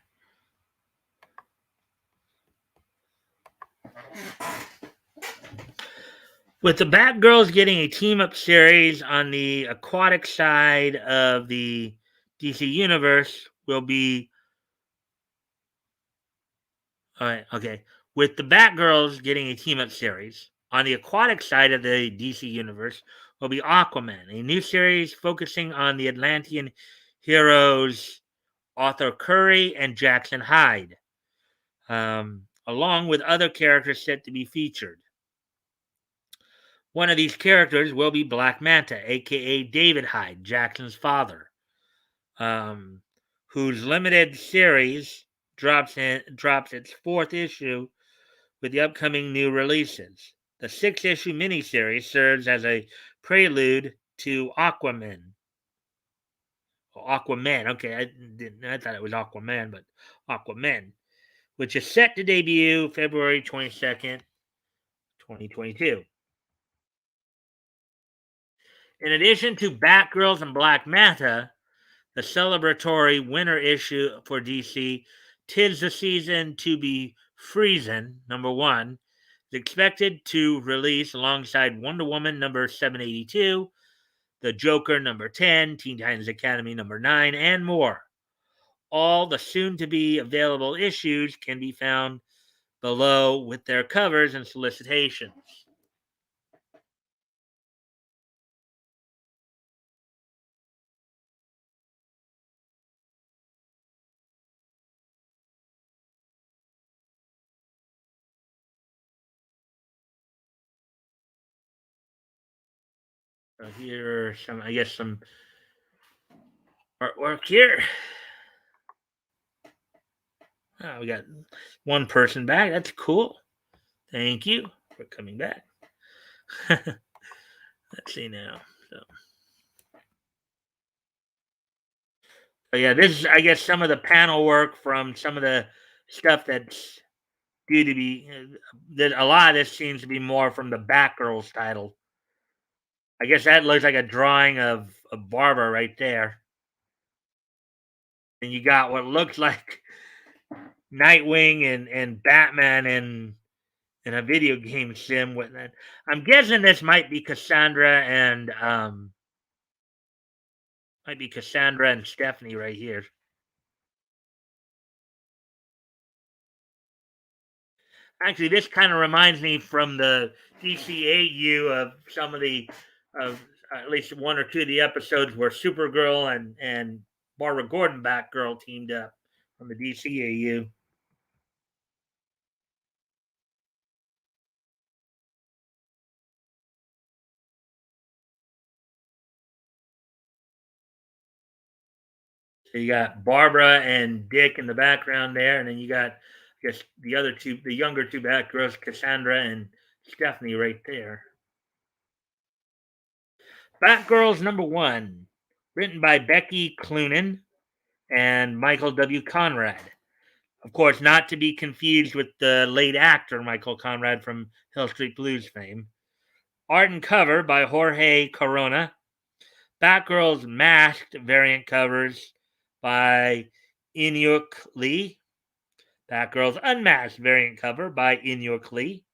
With the Batgirls getting a team up series on the aquatic side of the DC universe, will be all right. Okay, with the Batgirls getting a team up series on the aquatic side of the DC universe, will be Aquaman, a new series focusing on the Atlantean heroes Arthur Curry and Jackson Hyde, along with other characters set to be featured. One of these characters will be Black Manta, aka David Hyde, Jackson's father, um, whose limited series drops its fourth issue with the upcoming new releases. The six-issue miniseries serves as a prelude to Aquaman. Aquaman, okay, I thought it was Aquaman, but Aquaman, which is set to debut February 22nd, 2022. In addition to Batgirls and Black Manta, the celebratory winter issue for DC, "Tis the Season to Be Freezin', #1, is expected to release alongside Wonder Woman #782, The Joker #10, Teen Titans Academy #9, and more. All the soon to be available issues can be found below with their covers and solicitations. So here are some, I guess, some artwork here. Oh, we got one person back. That's cool. Thank you for coming back. Let's see now. So yeah, this is, I guess, some of the panel work from some of the stuff that's due to be. That a lot of this seems to be more from the Batgirl's title. I guess that looks like a drawing of Barbara right there. And you got what looks like Nightwing and Batman in a video game sim with that. I'm guessing this might be Cassandra and Stephanie right here. Actually, this kind of reminds me from the DCAU of some of the of at least one or two of the episodes where Supergirl and Barbara Gordon Batgirl teamed up from the DCAU. So you got Barbara and Dick in the background there, and then you got, I guess, the other two, the younger two Batgirls, Cassandra and Stephanie, right there. Batgirls #1, written by Becky Cloonan and Michael W. Conrad. Of course, not to be confused with the late actor Michael Conrad from Hill Street Blues fame. Art and cover by Jorge Corona. Batgirl's masked variant covers by Inyuk Lee. Batgirl's unmasked variant cover by Inyuk Lee.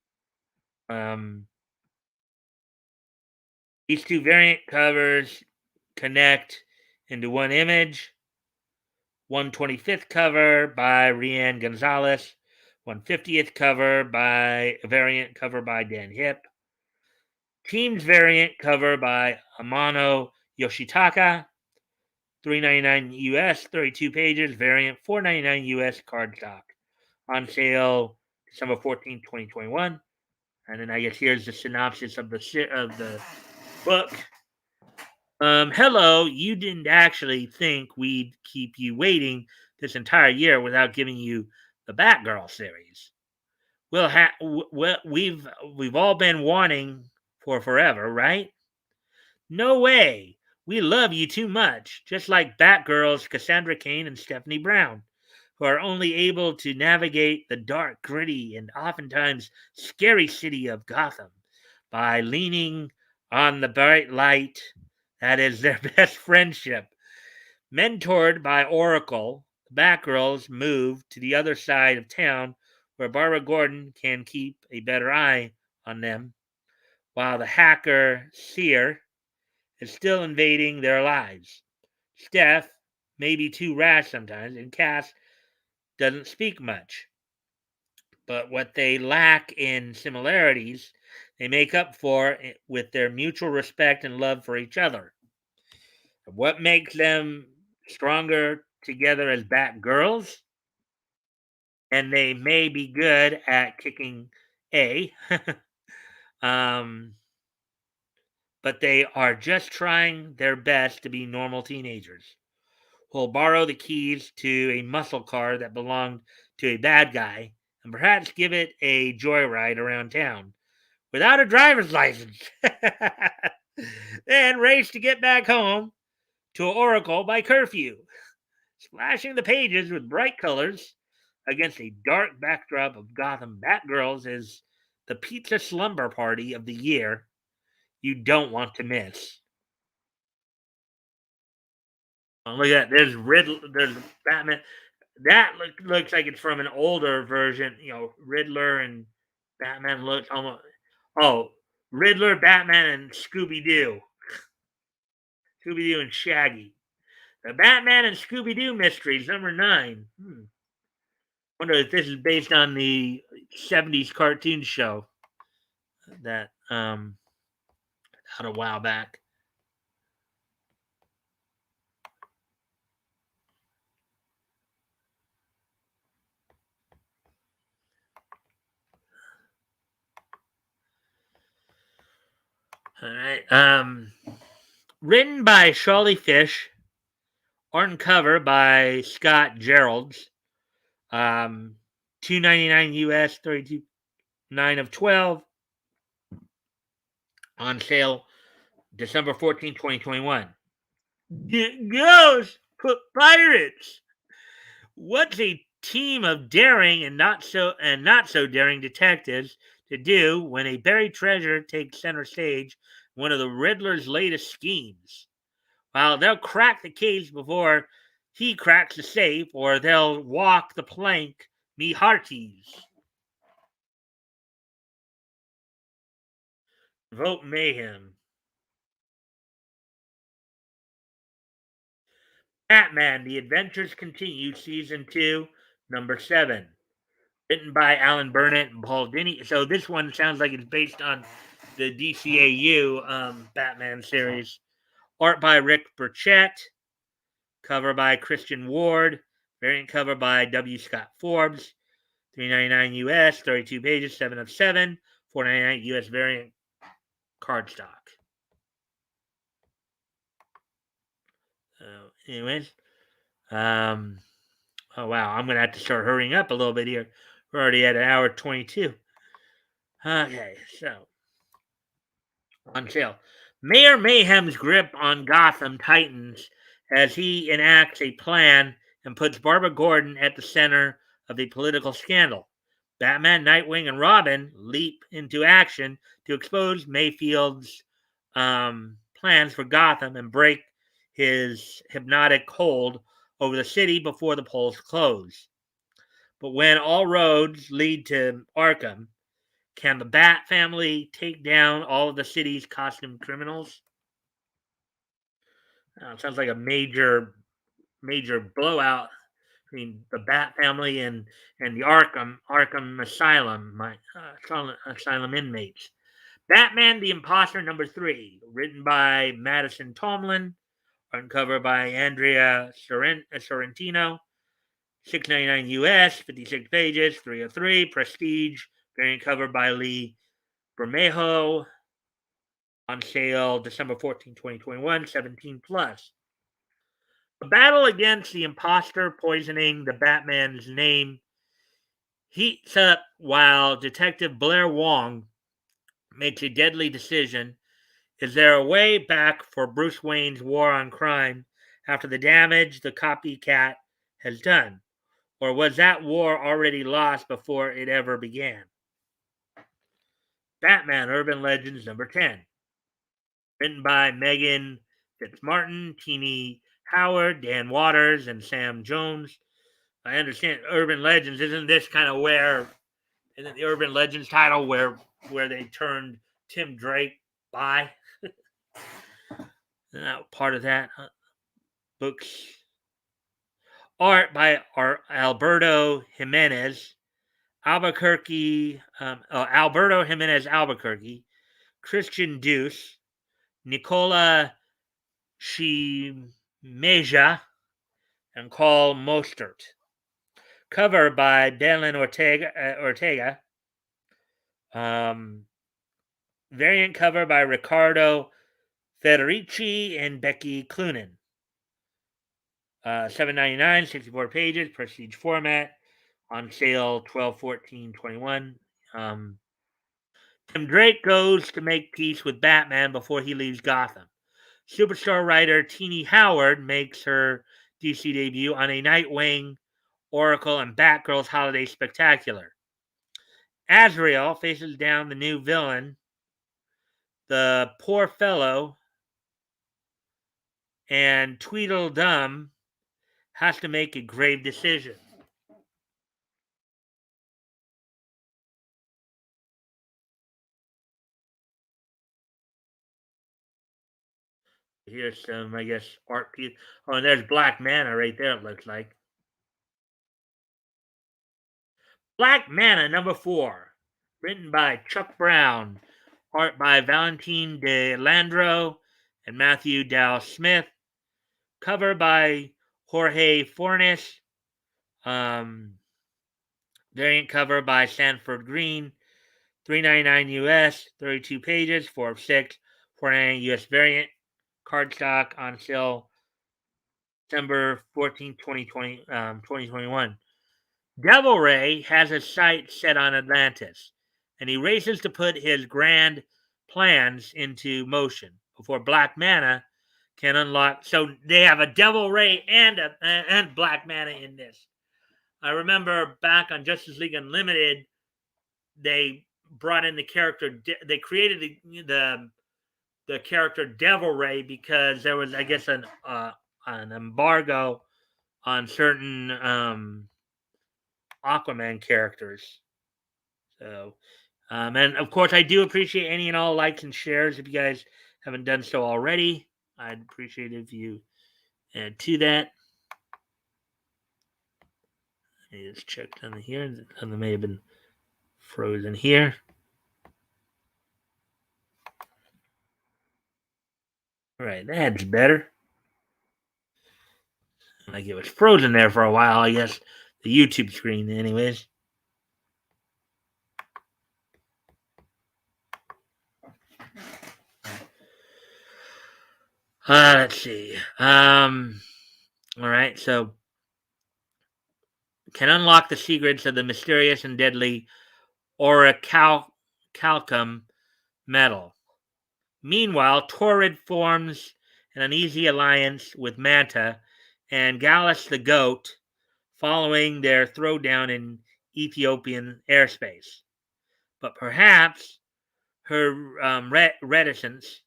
These two variant covers connect into one image. 125th cover by Rian Gonzalez. 150th cover by a variant cover by Dan Hip. Teams variant cover by Amano Yoshitaka. $3.99 US, 32 pages. Variant $4.99 US cardstock. On sale December 14th, 2021. And then I guess here's the synopsis of the book. Hello, you didn't actually think we'd keep you waiting this entire year without giving you the Batgirl series. We've all been wanting for forever, right? No way. We love you too much, just like Batgirls Cassandra Cain and Stephanie Brown, who are only able to navigate the dark, gritty, and oftentimes scary city of Gotham by leaning on the bright light that is their best friendship. Mentored by Oracle, the Batgirls move to the other side of town where Barbara Gordon can keep a better eye on them, while the hacker Seer is still invading their lives. Steph may be too rash sometimes, and Cass doesn't speak much. But what they lack in similarities, they make up for with their mutual respect and love for each other. What makes them stronger together as Batgirls? And they may be good at kicking A. um, but they are just trying their best to be normal teenagers who'll borrow the keys to a muscle car that belonged to a bad guy and perhaps give it a joyride around town without a driver's license. Then race to get back home to Oracle by curfew, splashing the pages with bright colors against a dark backdrop of Gotham Batgirls is the pizza slumber party of the year you don't want to miss. Oh, look at that. There's Riddler, there's Batman. That looks like it's from an older version. Riddler and Batman looks almost. Oh, Riddler, Batman, and Scooby Doo. Scooby Doo and Shaggy. The Batman and Scooby Doo Mysteries, number 9. Wonder if this is based on the 70s cartoon show that out a while back. All right. Written by Charlie Fish, art and cover by Scott Geralds. $2.99 US, 32.9 of 12. On sale December 14, 2021. Ghost pirates. What's a team of daring and not so daring detectives to do when a buried treasure takes center stage? One of the Riddler's latest schemes. Well, they'll crack the case before he cracks the safe, or they'll walk the plank, me hearties. Vote mayhem. Batman: The Adventures Continue, Season 2, Number 7. Written by Alan Burnett and Paul Dini. So this one sounds like it's based on the DCAU Batman series. Art by Rick Burchett. Cover by Christian Ward. Variant cover by W. Scott Forbes. $3.99 US, 32 pages, 7 of 7. $4.99 US variant cardstock. Anyways, oh wow, I'm gonna have to start hurrying up a little bit here. We're already at an hour 22. Okay, so on sale. Mayor Mayhem's grip on Gotham tightens as he enacts a plan and puts Barbara Gordon at the center of a political scandal. Batman, Nightwing, and Robin leap into action to expose Mayfield's plans for Gotham and break his hypnotic hold over the city before the polls close. But when all roads lead to Arkham, can the Bat family take down all of the city's costume criminals? Sounds like a major blowout between the Bat family and the Arkham Asylum inmates. Batman: The Imposter, number 3, written by Madison Tomlin, on cover by Andrea Sorrentino. $6.99 US, 56 pages, 303. Prestige, variant cover by Lee Bermejo. On sale December 14, 2021, 17 plus. The battle against the imposter poisoning the Batman's name heats up while Detective Blair Wong makes a deadly decision. Is there a way back for Bruce Wayne's war on crime after the damage the copycat has done? Or was that war already lost before it ever began? Batman Urban Legends, number 10. Written by Megan Fitzmartin, Teeny Howard, Dan Waters, and Sam Jones. I understand Urban Legends. Isn't this kind of isn't the Urban Legends title where they turned Tim Drake by? Part of that books. Art by Alberto Jimenez Alberto Jimenez Albuquerque, Christian Deuce, Nicola Shimeja, and Carl Mostert. Cover by Belen Ortega. Variant cover by Ricardo Federici and Becky Cloonan. $7.99, 64 pages, prestige format. On sale 12/14/21. Tim Drake goes to make peace with Batman before he leaves Gotham. Superstar writer Teenie Howard makes her DC debut on a Nightwing, Oracle, and Batgirl's holiday spectacular. Azrael faces down the new villain, the Poor Fellow, and Tweedledum has to make a grave decision. Here's some, I guess, art piece. Oh, and there's Black Mana right there, it looks like. Black Mana #4, written by Chuck Brown, art by Valentin de Landro and Matthew Dow Smith, cover by Jorge Fornes, variant cover by Sanford Green, $3.99 US, 32 pages, 4 of 6, $4.99 US variant, cardstock on sale December 14th, 2021. Devil Ray has his sights set on Atlantis, and he races to put his grand plans into motion before Black Mana can unlock. So they have a Devil Ray and Black Mana in this. I remember back on Justice League Unlimited, they brought in the character. They created the character Devil Ray because there was, I guess, an embargo on certain Aquaman characters. So, and of course, I do appreciate any and all likes and shares. If you guys haven't done so already, I'd appreciate it if you add to that. I just checked on here. Something may have been frozen here. All right, that's better. Like it was frozen there for a while, I guess. The YouTube screen, anyways. Let's see. All right, so can unlock the secrets of the mysterious and deadly orichalcum metal. Meanwhile, Torrid forms an uneasy alliance with Manta and Gallus the Goat following their throwdown in Ethiopian airspace. But perhaps her reticence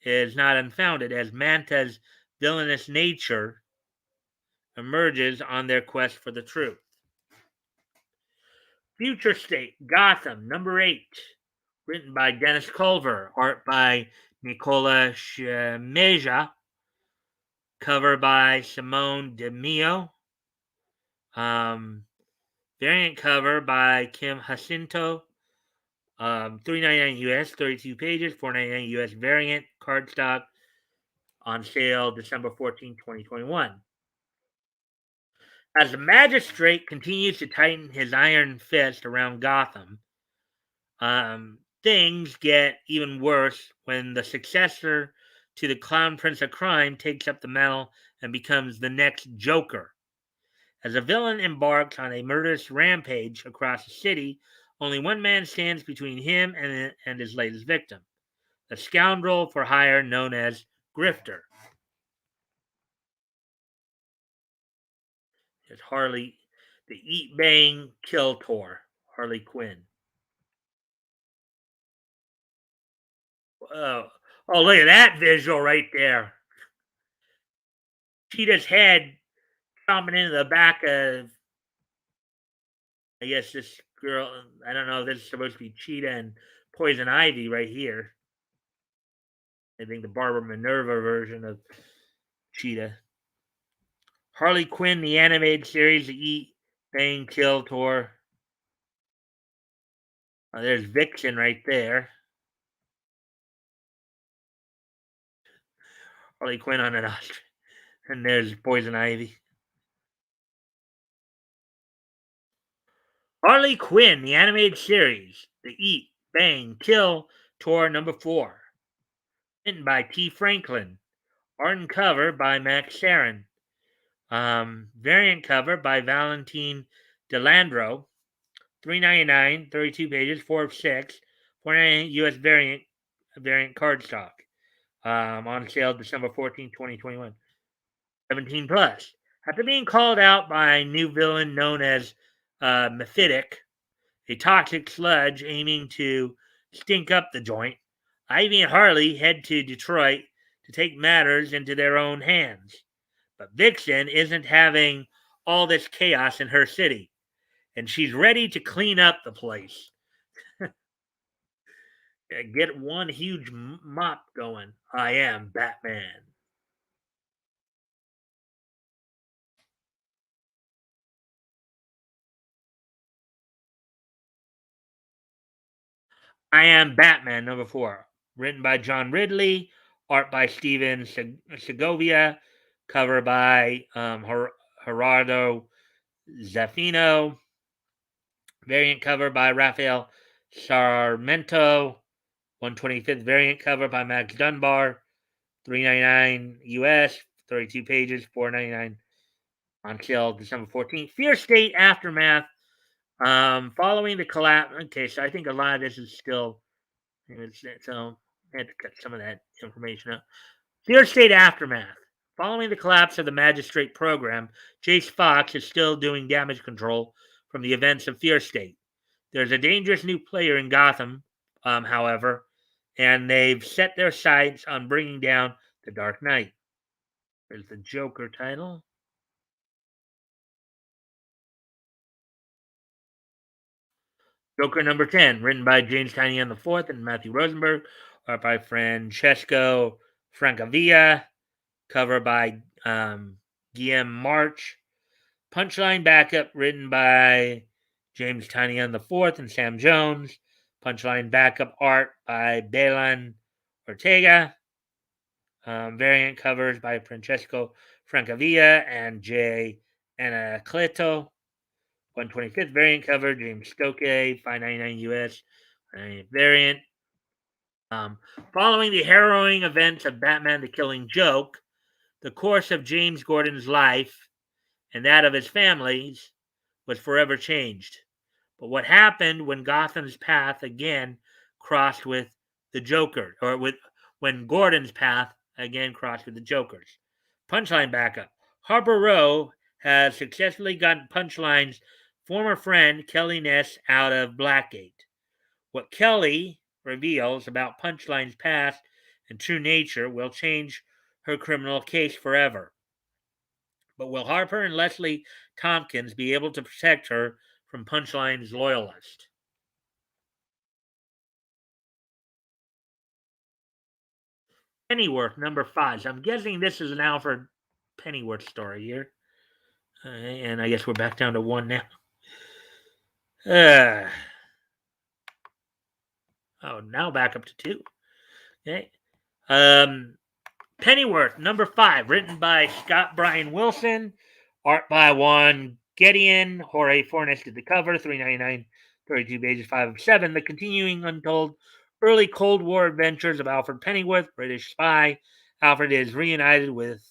is not unfounded, as Manta's villainous nature emerges on their quest for the truth. Future State Gotham #8, written by Dennis Culver, art by Nicola Shemeja, cover by Simone DeMio, variant cover by Kim Jacinto, $3.99 US, 32 pages, $4.99 US variant, cardstock, on sale December 14, 2021. As the magistrate continues to tighten his iron fist around Gotham, things get even worse when the successor to the Clown Prince of Crime takes up the mantle and becomes the next Joker. As a villain embarks on a murderous rampage across the city, only one man stands between him and his latest victim, the scoundrel for hire known as Grifter. It's Harley, the Eat Bang Kill Tour, Harley Quinn. Oh, look at that visual right there. Cheetah's head chomping into the back of, I guess, this girl. I don't know if this is supposed to be Cheetah and Poison Ivy right here. I think the Barbara Minerva version of Cheetah. Harley Quinn, the animated series, the Eat, Bang, Kill Tour. There's Vixen right there. Harley Quinn on an ostrich. And there's Poison Ivy. Harley Quinn, the animated series, the Eat, Bang, Kill Tour #4. Written by T. Franklin. Art and cover by Max Sharon. Variant cover by Valentine Delandro. $3.99, 32 pages, 4 of 6. $4.99 US variant cardstock. On sale December 14th, 2021. 17 plus. After being called out by a new villain known as Mephitic, a toxic sludge aiming to stink up the joint, Ivy and Harley head to Detroit to take matters into their own hands. But Vixen isn't having all this chaos in her city, and she's ready to clean up the place. Get one huge mop going. I am Batman. I am Batman, number 4. Written by John Ridley, art by Steven Segovia, cover by Gerardo Zaffino, variant cover by Rafael Sarmento, 125th variant cover by Max Dunbar, $3.99 US, 32 pages, $4.99 on sale December 14th. Fear State Aftermath. Following the collapse. Okay, so I think a lot of this is still. So I had to cut some of that information out. Fear State Aftermath. Following the collapse of the Magistrate program, Jace Fox is still doing damage control from the events of Fear State. There's a dangerous new player in Gotham, however, and they've set their sights on bringing down the Dark Knight. There's the Joker title. Joker number 10, written by James Tynion IV and Matthew Rosenberg, art by Francesco Francavilla, cover by Guillaume March. Punchline backup written by James Tynion IV and Sam Jones. Punchline backup art by Belan Ortega. Variant covers by Francesco Francavilla and J. Anacleto. 125th variant cover, James Stoke, $5.99 US. Variant. Following the harrowing events of Batman the Killing Joke, the course of James Gordon's life and that of his family's was forever changed. But what happened when Gotham's path again crossed with the Joker, or with when Gordon's path again crossed with the Joker's? Punchline backup. Harper Row has successfully gotten Punchline's former friend Kelly Ness out of Blackgate. What Kelly reveals about Punchline's past and true nature will change her criminal case forever. But will Harper and Leslie Tompkins be able to protect her from Punchline's loyalist? Pennyworth, number 5. So I'm guessing this is an Alfred Pennyworth story here. And I guess we're back down to 1 now. Now back up to 2. Okay. Pennyworth, number 5, written by Scott Bryan Wilson, art by Juan Gedeon. Jorge Fornes did the cover, $3.99, 32 pages, 5 of 7. The continuing untold early Cold War adventures of Alfred Pennyworth, British spy. Alfred is reunited with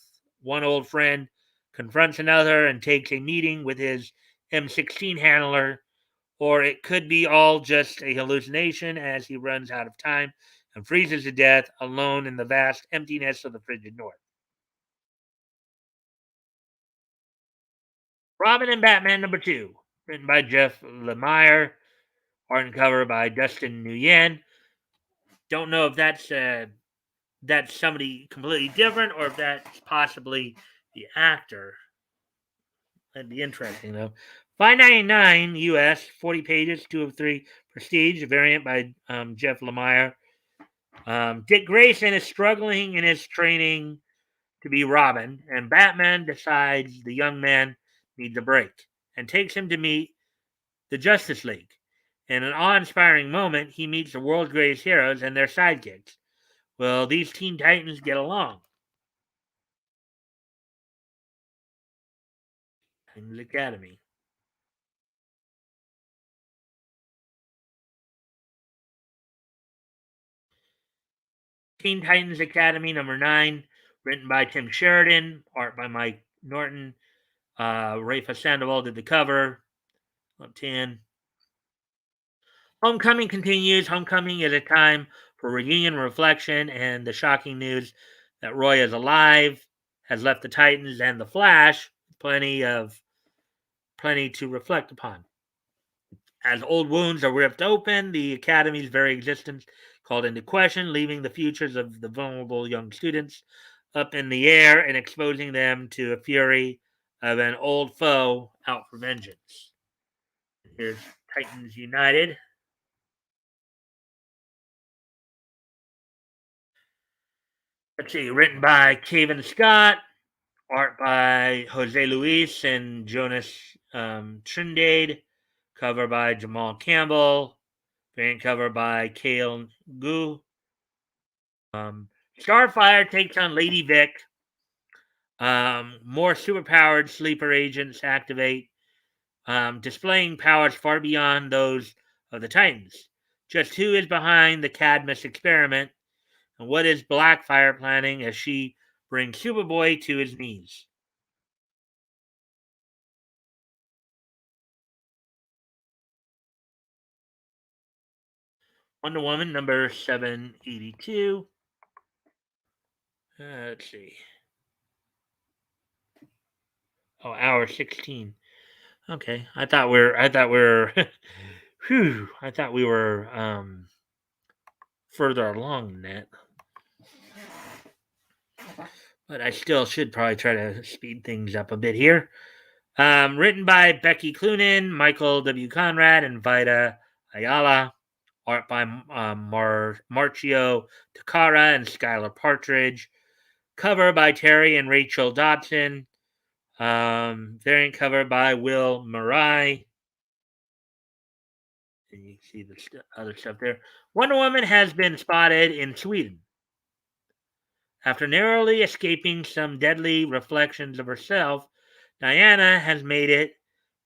one old friend, confronts another, and takes a meeting with his M16 handler. Or it could be all just a hallucination as he runs out of time and freezes to death alone in the vast emptiness of the frigid north. Robin and Batman number 2, written by Jeff Lemire, art and cover by Dustin Nguyen. Don't know if that's somebody completely different or if that's possibly the actor. That'd be interesting though. $5.99 US, 40 pages, 2 of 3 prestige, variant by Jeff Lemire. Dick Grayson is struggling in his training to be Robin, and Batman decides the young man needs a break and takes him to meet the Justice League. In an awe-inspiring moment, he meets the world's greatest heroes and their sidekicks. Will these Teen Titans get along? Titans Academy. Teen Titans Academy number 9, written by Tim Sheridan, art by Mike Norton. Rafa Sandoval did the cover. 10. Homecoming continues. Homecoming is a time for reunion, reflection, and the shocking news that Roy is alive, has left the Titans and the Flash. Plenty to reflect upon. As old wounds are ripped open, the Academy's very existence called into question, leaving the futures of the vulnerable young students up in the air and exposing them to a fury of an old foe out for vengeance. Here's Titans United. Let's see, written by Kevin Scott, art by Jose Luis and Jonas Trindade, cover by Jamal Campbell, variant cover by Kale Gu. Starfire takes on Lady Vic. More superpowered sleeper agents activate, displaying powers far beyond those of the Titans. Just who is behind the Cadmus experiment, and what is Blackfire planning as she brings Superboy to his knees? Wonder Woman number 782. Let's see. Oh, hour 16. Okay, I thought whew, I thought we were further along than that. But I still should probably try to speed things up a bit here. Written by Becky Cloonan, Michael W. Conrad, and Vida Ayala. Art by Marcio Takara and Skylar Partridge. Cover by Terry and Rachel Dodson. Variant cover by Will Murray. And you see the other stuff there. Wonder Woman has been spotted in Sweden. After narrowly escaping some deadly reflections of herself, Diana has made it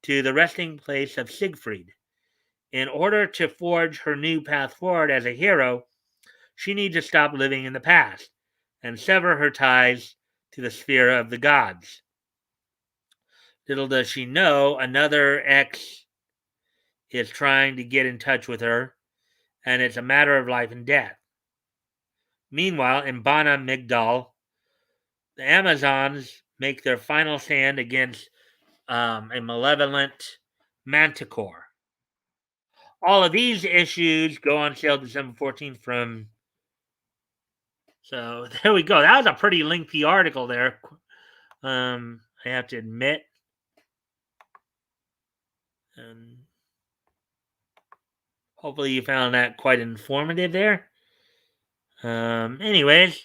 to the resting place of Siegfried. In order to forge her new path forward as a hero, she needs to stop living in the past and sever her ties to the sphere of the gods. Little does she know, another ex is trying to get in touch with her, and it's a matter of life and death. Meanwhile, in Bana Migdal, the Amazons make their final stand against a malevolent manticore. All of these issues go on sale December 14th from. So there we go. That was a pretty lengthy article there. I have to admit. And hopefully you found that quite informative there. Anyways,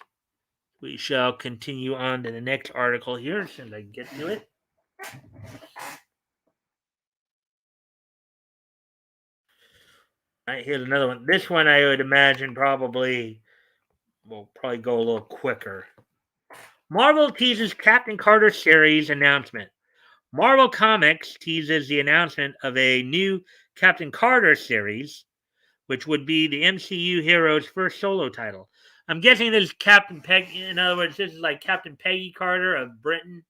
we shall continue on to the next article here as soon as I get to it. All right, here's another one. This one I would imagine probably will probably go a little quicker. Marvel teases Captain Carter series announcement. Marvel Comics teases the announcement of a new Captain Carter series, which would be the MCU hero's first solo title. I'm guessing this is Captain Peggy. In other words, this is like Captain Peggy Carter of Britain,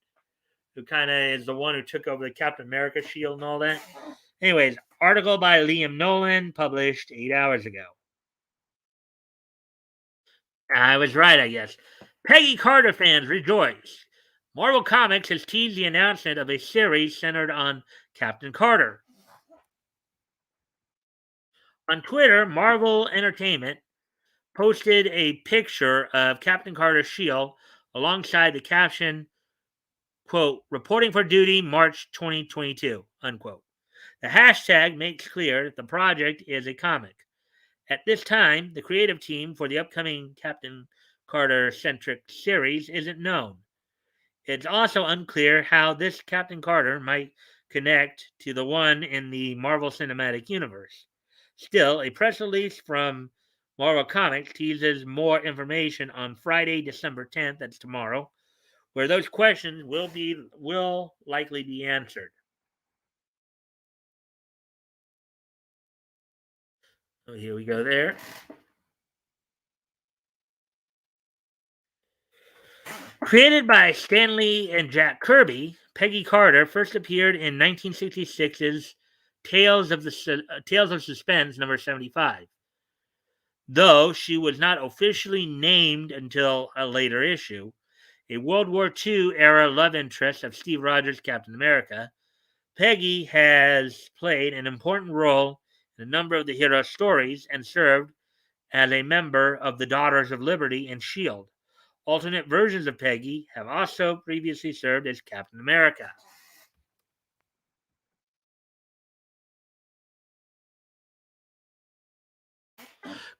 who kind of is the one who took over the Captain America shield and all that. Anyways, article by Liam Nolan, published 8 hours ago. I was right, I guess. Peggy Carter fans rejoice. Marvel Comics has teased the announcement of a series centered on Captain Carter. On Twitter, Marvel Entertainment posted a picture of Captain Carter's shield alongside the caption, quote, reporting for duty March 2022, unquote. The hashtag makes clear that the project is a comic. At this time, the creative team for the upcoming Captain Carter-centric series isn't known. It's also unclear how this Captain Carter might connect to the one in the Marvel Cinematic Universe. Still, a press release from Marvel Comics teases more information on Friday, December 10th, that's tomorrow, where those questions will likely be answered. So here we go there. Created by Stan Lee and Jack Kirby, Peggy Carter first appeared in 1966's Tales of Suspense number 75. Though she was not officially named until a later issue, a World War II era love interest of Steve Rogers' Captain America, Peggy has played an important role in a number of the hero's stories and served as a member of the Daughters of Liberty and S.H.I.E.L.D. Alternate versions of Peggy have also previously served as Captain America.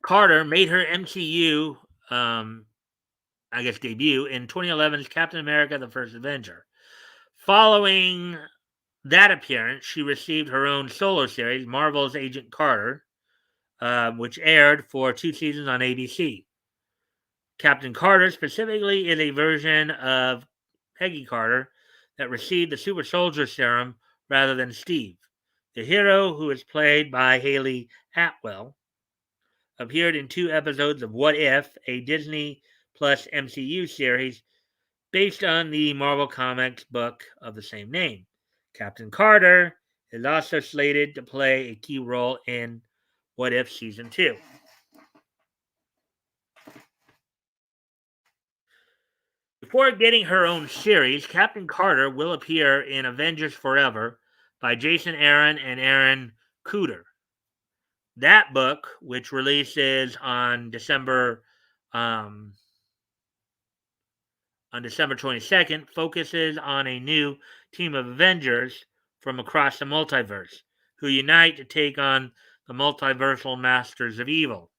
Carter made her MCU, debut in 2011's Captain America: The First Avenger. Following that appearance, she received her own solo series, Marvel's Agent Carter, which aired for 2 seasons on ABC. Captain Carter specifically is a version of Peggy Carter that received the super soldier serum rather than Steve. The hero, who is played by Haley Atwell, appeared in 2 episodes of What If, a Disney Plus MCU series based on the Marvel Comics book of the same name. Captain Carter is also slated to play a key role in What If Season 2. Before getting her own series, Captain Carter will appear in Avengers Forever by Jason Aaron and Aaron Cooter. That book, which releases on December 22nd, focuses on a new team of Avengers from across the multiverse who unite to take on the multiversal masters of evil.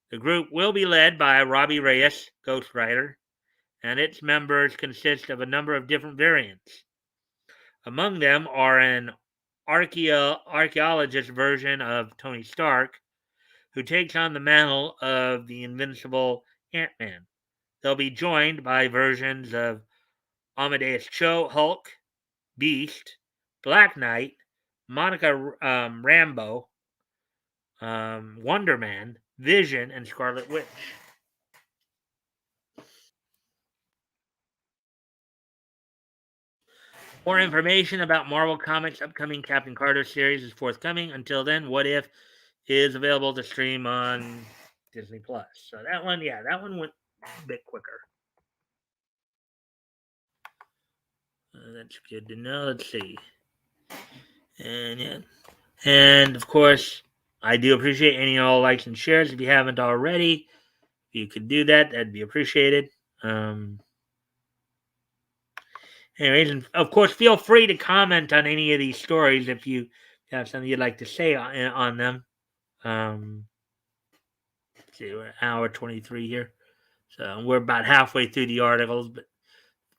The group will be led by Robbie Reyes, Ghost Rider, and its members consist of a number of different variants. Among them are an archaeologist version of Tony Stark, who takes on the mantle of the invincible Ant-Man. They'll be joined by versions of Amadeus Cho, Hulk, Beast, Black Knight, Monica Rambeau, Wonder Man, Vision, and Scarlet Witch. More information about Marvel Comics' upcoming Captain Carter series is forthcoming. Until then, What If is available to stream on Disney Plus. So that one went a bit quicker. That's good to know. Let's see. And of course, I do appreciate any and all likes and shares. If you haven't already, if you could do that, that'd be appreciated. Anyways, and of course, feel free to comment on any of these stories if you have something you'd like to say on them. Let's see, we're at hour 23 here. So we're about halfway through the articles, but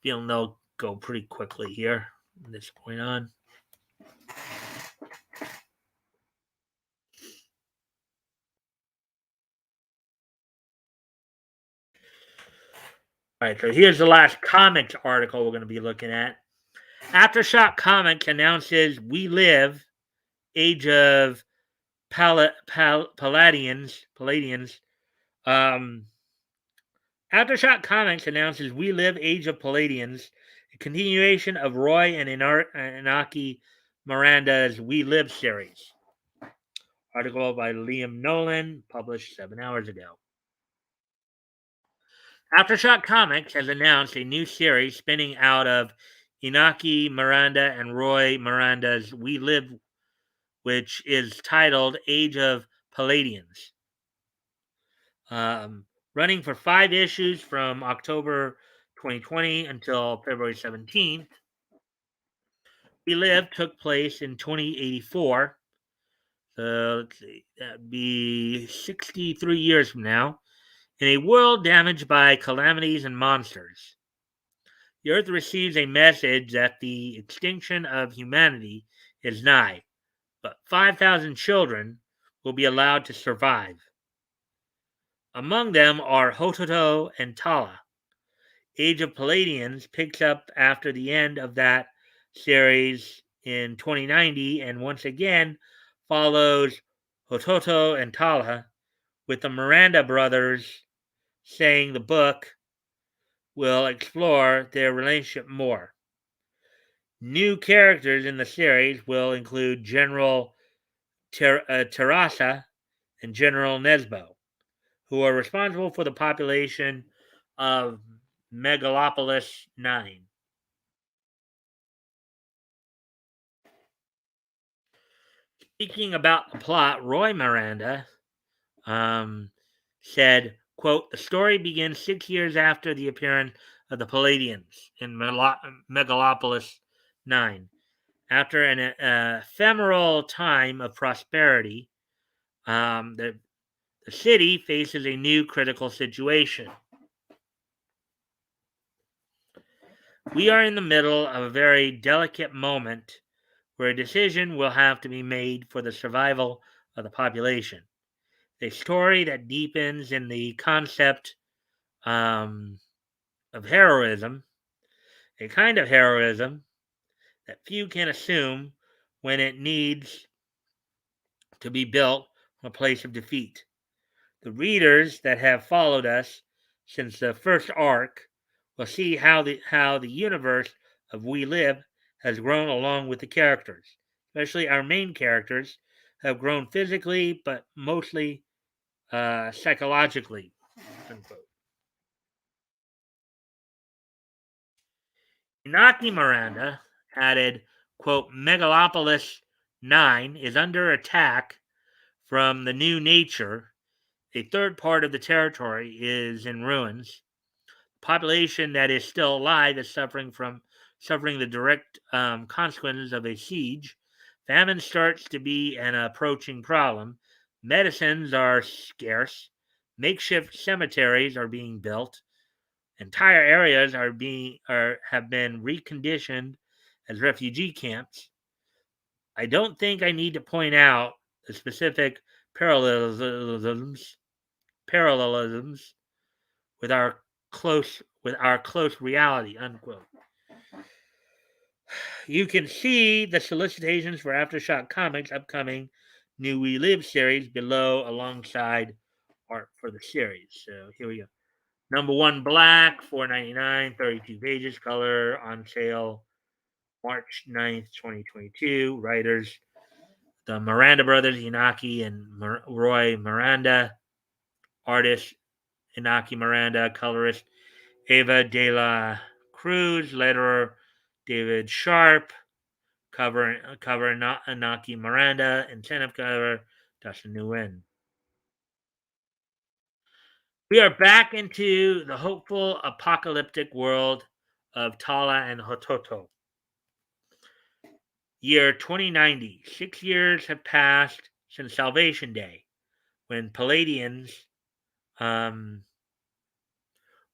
feeling they'll go pretty quickly here from this point on. All right, so here's the last comics article we're going to be looking at. Aftershock Comics announces We Live, Age of Palladians. Aftershock Comics announces We Live, Age of Palladians, a continuation of Roy and Inaki Miranda's We Live series. Article by Liam Nolan, published 7 hours ago. Aftershock Comics has announced a new series spinning out of Inaki Miranda and Roy Miranda's We Live, which is titled Age of Palladians. Running for 5 issues from October 2020 until February 17th. We Live took place in 2084. So let's see, that'd be 63 years from now, in a world damaged by calamities and monsters. The Earth receives a message that the extinction of humanity is nigh, but 5,000 children will be allowed to survive. Among them are Hototo and Tala. Age of Palladians picks up after the end of that series in 2090 and once again follows Hototo and Tala, with the Miranda brothers saying the book will explore their relationship more. New characters in the series will include General Terasa and General Nesbo, who are responsible for the population of Megalopolis 9. Speaking about the plot, Roy Miranda um, said, quote, the story begins 6 years after the appearance of the Palladians in Megalopolis 9. After an ephemeral time of prosperity, the city faces a new critical situation. We are in the middle of a very delicate moment where a decision will have to be made for the survival of the population. A story that deepens in the concept of heroism, a kind of heroism that few can assume when it needs to be built from a place of defeat. The readers that have followed us since the first arc will see how the universe of We Live has grown along with the characters. Especially our main characters have grown physically, but mostly psychologically. Unquote. Inaki Miranda added, quote, Megalopolis 9 is under attack from the new nature. A third part of the territory is in ruins. The population that is still alive is suffering the direct consequences of a siege. Famine starts to be an approaching problem. Medicines are scarce. Makeshift cemeteries are being built. Entire areas have been reconditioned as refugee camps. I don't think I need to point out the specific parallelisms with our close reality. Unquote. You can see the solicitations for Aftershock Comics' upcoming New We Live series below alongside art for the series. So here we go. Number one, black, $4.99, 32 pages, color on sale March 9th, 2022. Writers, the Miranda brothers, Inaki and Roy Miranda. Artist, Inaki Miranda. Colorist, Ava de la Cruz. Letterer, David Sharp. Cover Inaki Miranda. Incentive cover, Dustin Nguyen. We are back into the hopeful apocalyptic world of Tala and Hototo. Year 2090. 6 years have passed since Salvation Day, when Palladians,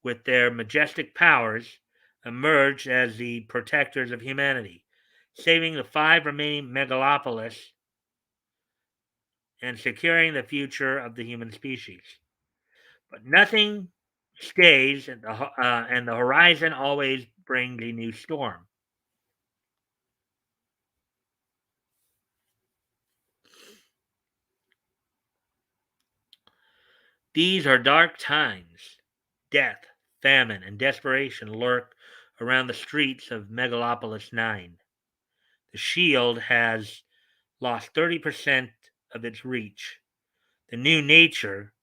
with their majestic powers, emerged as the protectors of humanity, saving the 5 remaining megalopolis and securing the future of the human species. But nothing stays, and the horizon always brings a new storm. These are dark times. Death, famine, and desperation lurk around the streets of Megalopolis 9. The shield has lost 30% of its reach. The new nature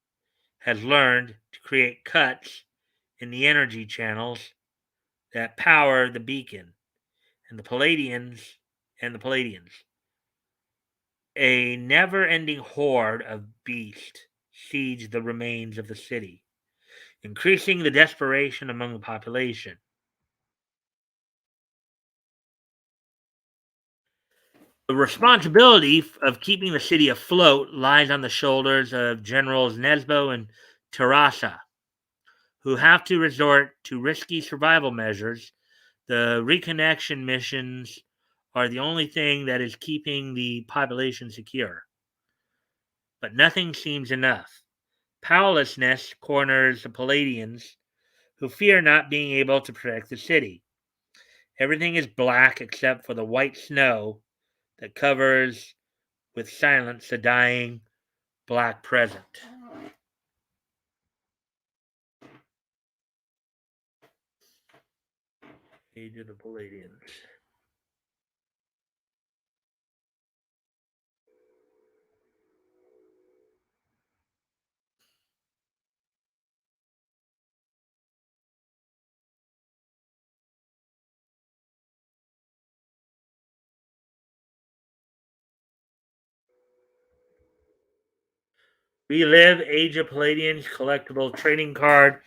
has learned to create cuts in the energy channels that power the beacon and the Palladians. A never-ending horde of beasts siege the remains of the city, increasing the desperation among the population. The responsibility of keeping the city afloat lies on the shoulders of Generals Nesbo and Terasa, who have to resort to risky survival measures. The reconnection missions are the only thing that is keeping the population secure. But nothing seems enough. Powerlessness corners the Palladians, who fear not being able to protect the city. Everything is black except for the white snow that covers with silence the dying black present. Age of the Palladians. Relive Age of Palladians collectible trading card,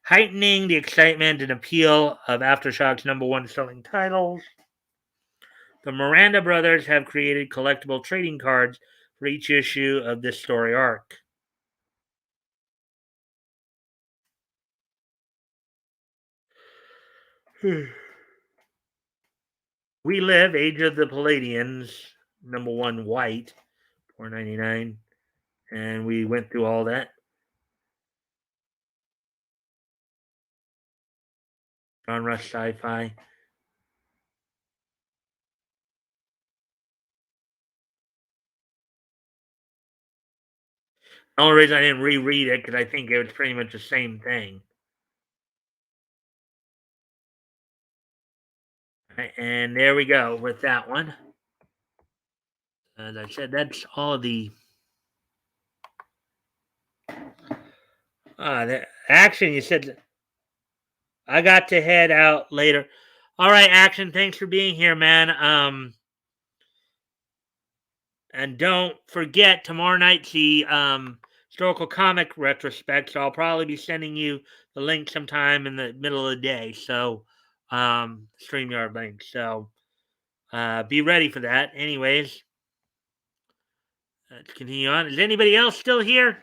heightening the excitement and appeal of Aftershock's #1 selling titles. The Miranda brothers have created collectible trading cards for each issue of this story arc. We Live Age of the Palladians, #1 white, $4.99, and we went through all that. Genre sci-fi. The only reason I didn't reread it because I think it was pretty much the same thing. And there we go with that one. As I said, that's all the the action. You said I got to head out later. All right, action. Thanks for being here, man. And don't forget tomorrow night's the historical comic retrospect. So I'll probably be sending you the link sometime in the middle of the day. So StreamYard link. So be ready for that. Anyways, let's continue on. Is anybody else still here?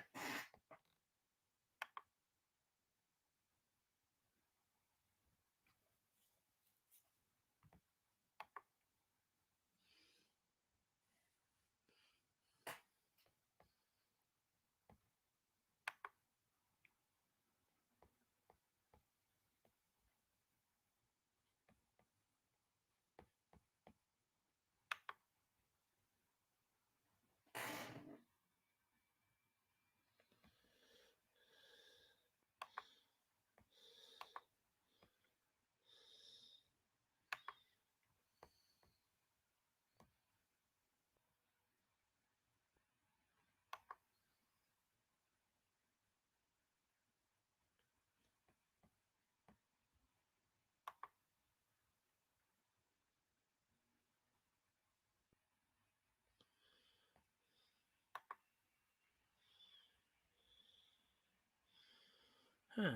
Huh. About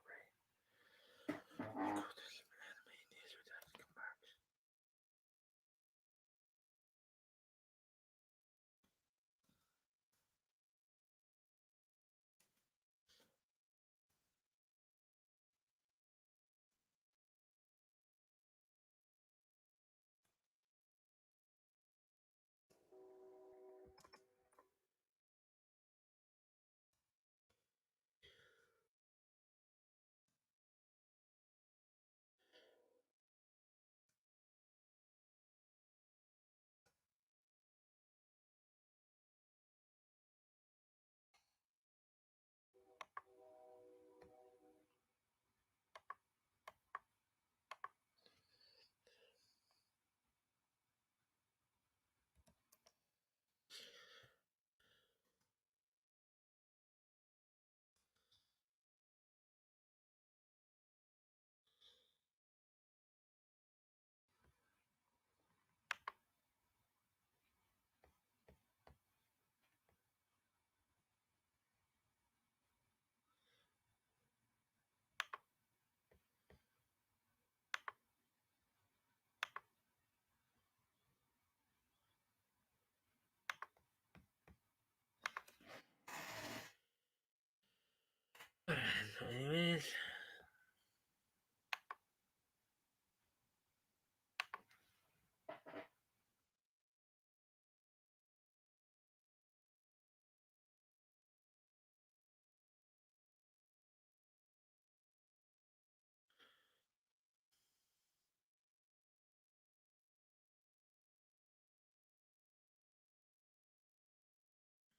right.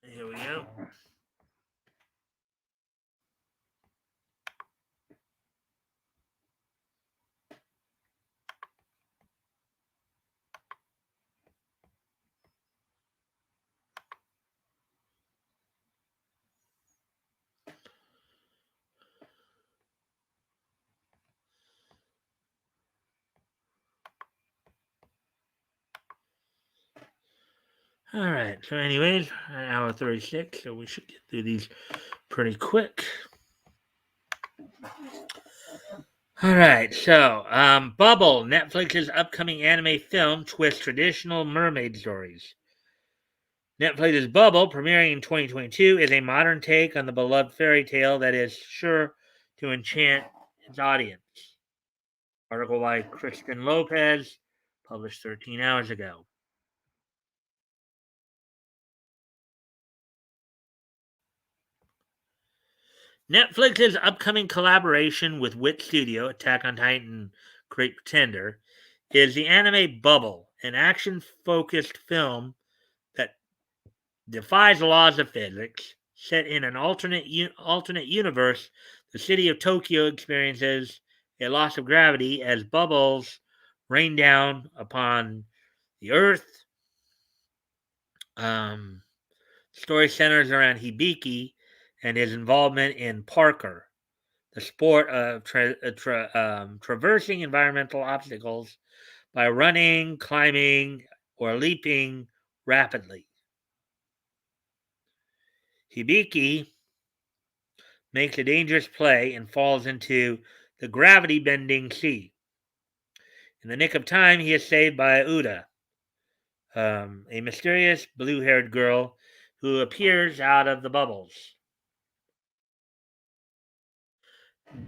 Here we go. All right. So, anyways, an hour 36. So we should get through these pretty quick. All right. So, Bubble, Netflix's upcoming anime film, twists traditional mermaid stories. Netflix's Bubble, premiering in 2022, is a modern take on the beloved fairy tale that is sure to enchant its audience. Article by Kristen Lopez, published 13 hours ago. Netflix's upcoming collaboration with Wit Studio, Attack on Titan, Great Pretender, is the anime Bubble, an action-focused film that defies the laws of physics. Set in an alternate universe, the city of Tokyo experiences a loss of gravity as bubbles rain down upon the Earth. Story centers around Hibiki and his involvement in Parker, the sport of traversing environmental obstacles by running, climbing, or leaping rapidly. Hibiki makes a dangerous play and falls into the gravity bending sea. In the nick of time, he is saved by Uda, a mysterious blue haired girl who appears out of the bubbles.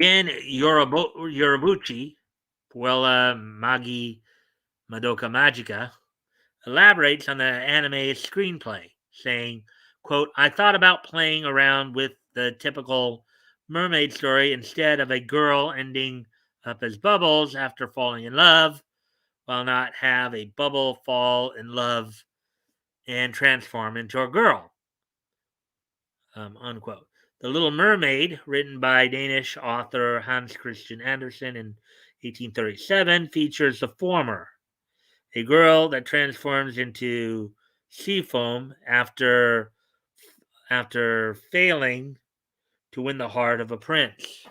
Gen Yorubuchi, Puella Magi Madoka Magica, elaborates on the anime's screenplay, saying, quote, I thought about playing around with the typical mermaid story instead of a girl ending up as bubbles after falling in love, while not have a bubble fall in love and transform into a girl, unquote. The Little Mermaid, written by Danish author Hans Christian Andersen in 1837, features the former, a girl that transforms into sea foam after failing to win the heart of a prince.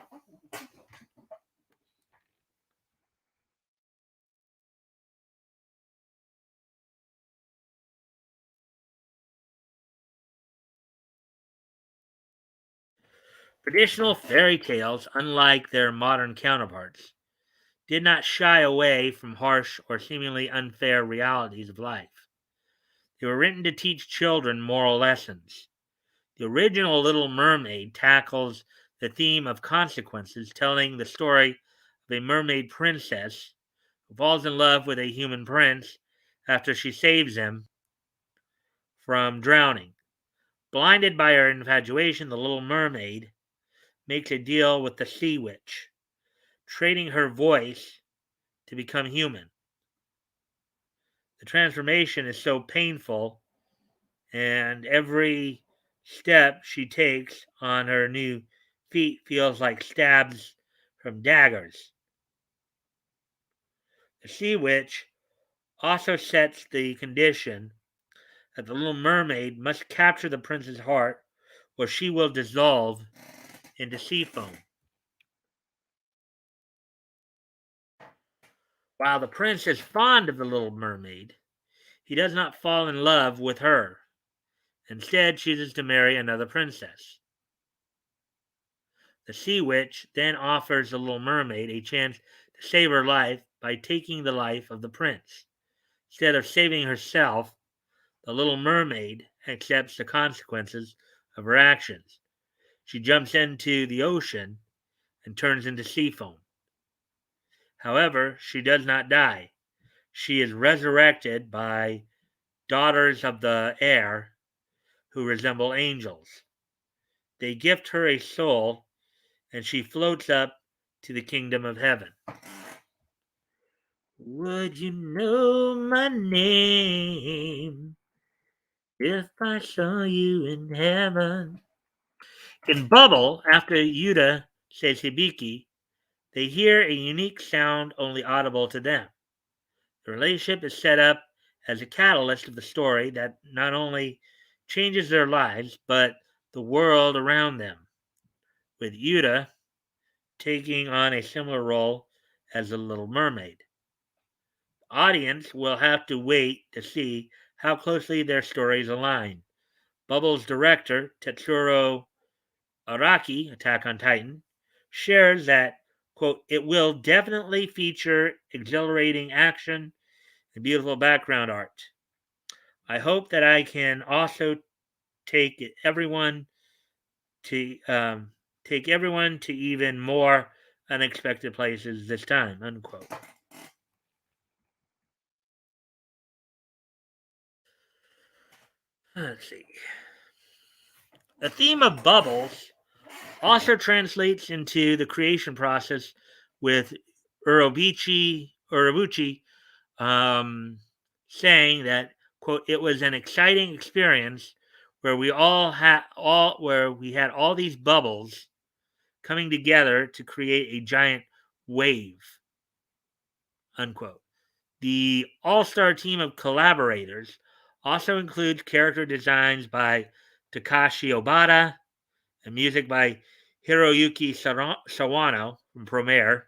Traditional fairy tales, unlike their modern counterparts, did not shy away from harsh or seemingly unfair realities of life. They were written to teach children moral lessons. The original Little Mermaid tackles the theme of consequences, telling the story of a mermaid princess who falls in love with a human prince after she saves him from drowning. Blinded by her infatuation, the Little Mermaid makes a deal with the Sea Witch, trading her voice to become human. The transformation is so painful, and every step she takes on her new feet feels like stabs from daggers. The Sea Witch also sets the condition that the Little Mermaid must capture the prince's heart or she will dissolve into sea foam. While the prince is fond of the Little Mermaid, he does not fall in love with her. Instead, chooses to marry another princess. The Sea Witch then offers the Little Mermaid a chance to save her life by taking the life of the prince. Instead of saving herself, the Little Mermaid accepts the consequences of her actions. She jumps into the ocean and turns into sea foam. However, she does not die. She is resurrected by daughters of the air who resemble angels. They gift her a soul, and she floats up to the kingdom of heaven. Would you know my name If I saw you in heaven. In Bubble, after Yuta says Hibiki, they hear a unique sound only audible to them. The relationship is set up as a catalyst of the story that not only changes their lives, but the world around them, with Yuta taking on a similar role as the Little Mermaid. The audience will have to wait to see how closely their stories align. Bubble's director, Tetsuro Araki, Attack on Titan, shares that, quote, it will definitely feature exhilarating action and beautiful background art. I hope that I can also take everyone to take everyone to even more unexpected places this time, unquote. Let's see. The theme of bubbles also translates into the creation process with Urobuchi saying that, quote, it was an exciting experience where we had all these bubbles coming together to create a giant wave, unquote. The all-star team of collaborators also includes character designs by Takashi Obata and music by Hiroyuki Sawano from Promare.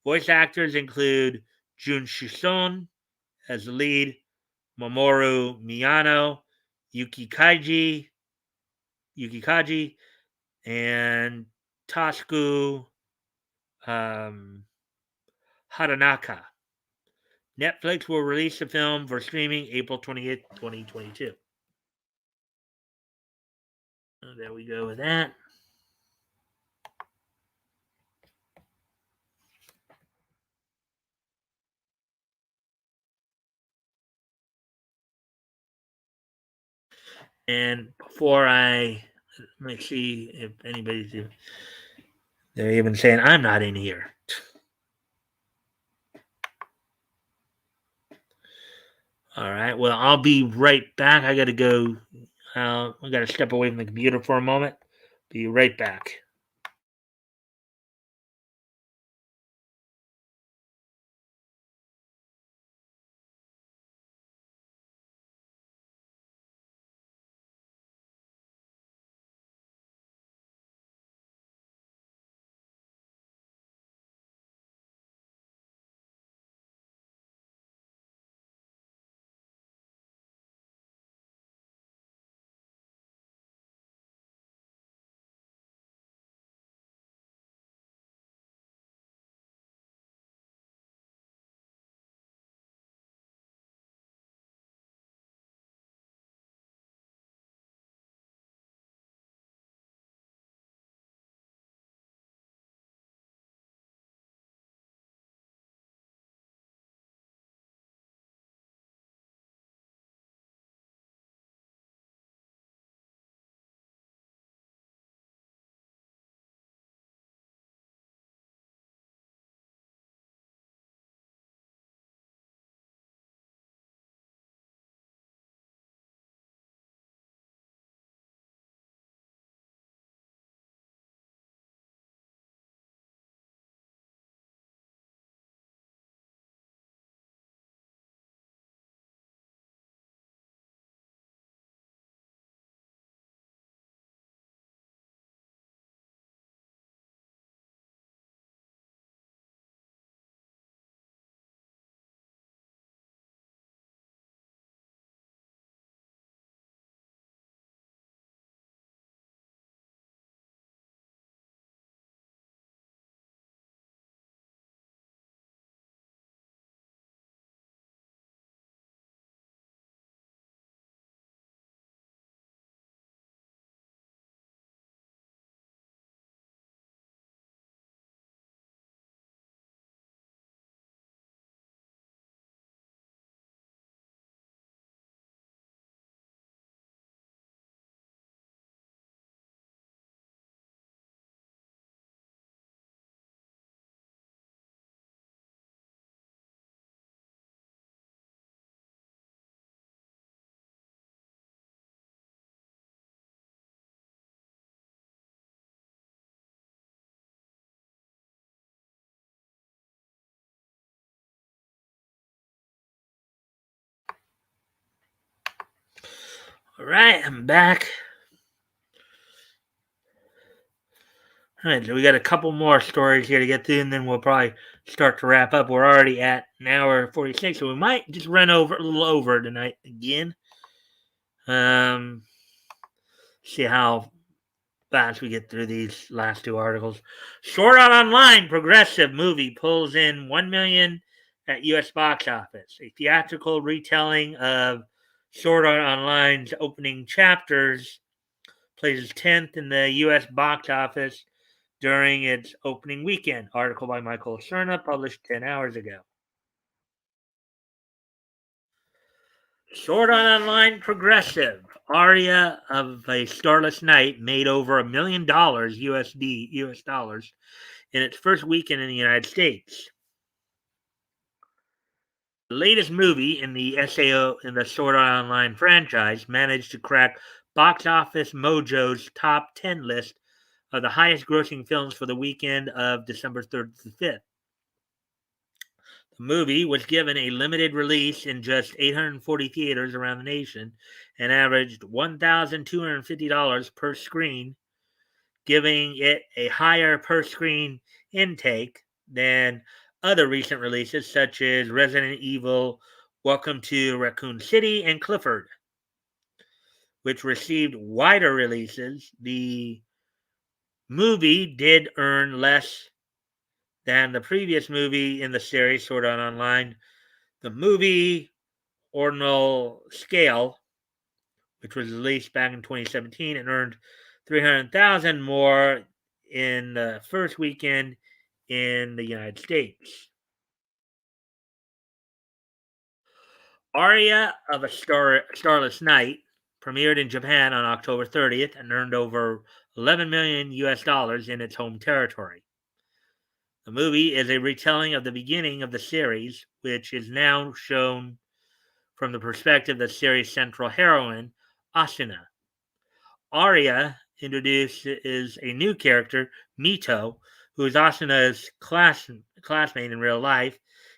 Voice actors include Jun Shison as the lead, Mamoru Miyano, Yuki Kaji, and Tasku um, Hatanaka. Netflix will release the film for streaming April 20th, 2022. So there we go with that. And before let me see if anybody's, they're even saying I'm not in here. All right. Well, I'll be right back. I got to go. I got to step away from the computer for a moment. Be right back. All right, I'm back. All right, so we got a couple more stories here to get through, and then we'll probably start to wrap up. We're already at an hour 46, so we might just run over a little over tonight again. See how fast we get through these last two articles. Sword Art Online progressive movie pulls in 1 million at U.S. box office. A theatrical retelling of Sword Art Online's opening chapters places 10th in the U.S. box office during its opening weekend. Article by Michael Cerna, published 10 hours ago. Sword Art Online progressive. Aria of a Starless Night made over $1 million US dollars in its first weekend in the United States. The latest movie in the SAO in the Sword Art Online franchise managed to crack Box Office Mojo's top 10 list of the highest grossing films for the weekend of December 3rd to 5th. The movie was given a limited release in just 840 theaters around the nation and averaged $1,250 per screen, giving it a higher per screen intake than other recent releases such as Resident Evil, Welcome to Raccoon City, and Clifford, which received wider releases. The movie did earn less than the previous movie in the series, Sword Art Online. The movie Ordinal Scale, which was released back in 2017 and earned 300,000 more in the first weekend in the United States. Aria of a Starless Night premiered in Japan on October 30th and earned over 11 million US dollars in its home territory. The movie is a retelling of the beginning of the series, which is now shown from the perspective of the series' central heroine, Asuna. Aria introduces a new character, Mito, who is Asuna's classmate in real life,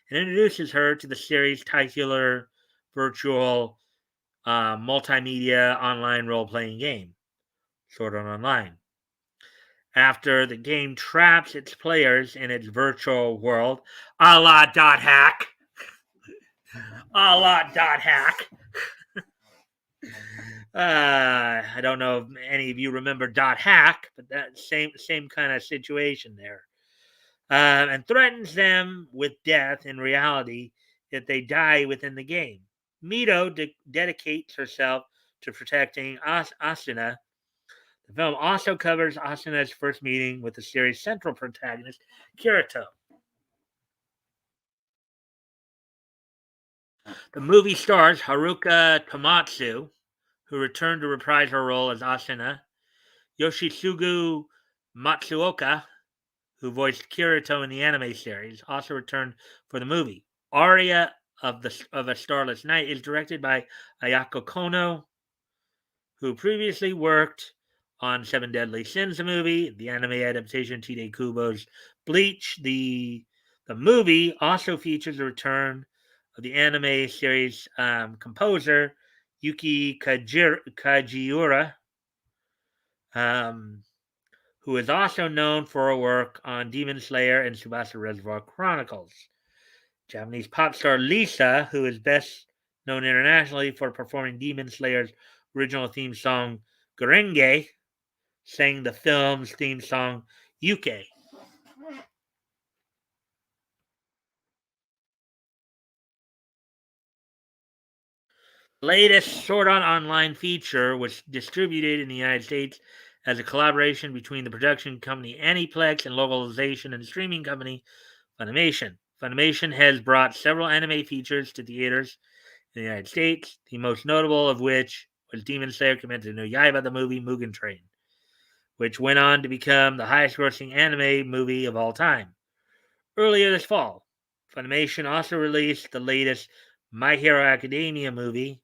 and introduces her to the series' titular virtual multimedia online role-playing game, Sword Art Online. After the game traps its players in its virtual world, a la dot hack, I don't know if any of you remember Dot Hack, but that same kind of situation there. And threatens them with death in reality if they die within the game. Mito dedicates herself to protecting Asuna. The film also covers Asuna's first meeting with the series' central protagonist, Kirito. The movie stars Haruka Tomatsu, who returned to reprise her role as Asuna. Yoshitsugu Matsuoka, who voiced Kirito in the anime series, also returned for the movie. Aria of a Starless Night is directed by Ayako Kono, who previously worked on Seven Deadly Sins, the movie, the anime adaptation Tite Kubo's Bleach. The movie also features the return of the anime series composer Yuki Kajiura, who is also known for her work on Demon Slayer and Tsubasa Reservoir Chronicles. Japanese pop star Lisa, who is best known internationally for performing Demon Slayer's original theme song Gurenge, sang the film's theme song Yuke. The latest Sword Art Online feature was distributed in the United States as a collaboration between the production company Aniplex and localization and streaming company Funimation. Funimation has brought several anime features to theaters in the United States, the most notable of which was Demon Slayer Kimetsu no Yaiba, the movie Mugen Train, which went on to become the highest grossing anime movie of all time. Earlier this fall, Funimation also released the latest My Hero Academia movie,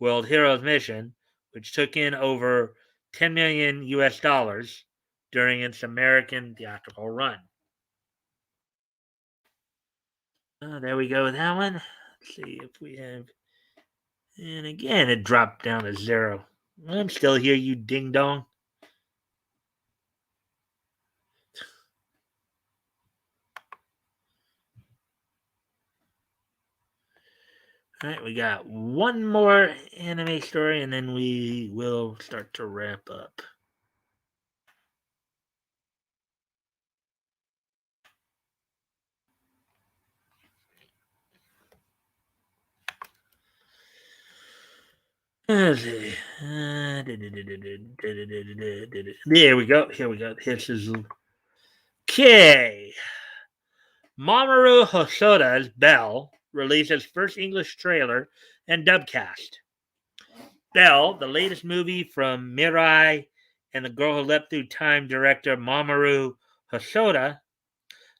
World Heroes Mission, which took in over 10 million US dollars during its American theatrical run. There we go with that one. Let's see if we have. And again, it dropped down to 0. I'm still here, you ding dong. All right, we got one more anime story, and then we will start to wrap up. Let's see. There we go. Here we go. This is okay. Mamoru Hosoda's Belle released its first English trailer and dubcast. Belle, the latest movie from Mirai and the Girl Who Leapt Through Time director Mamoru Hosoda,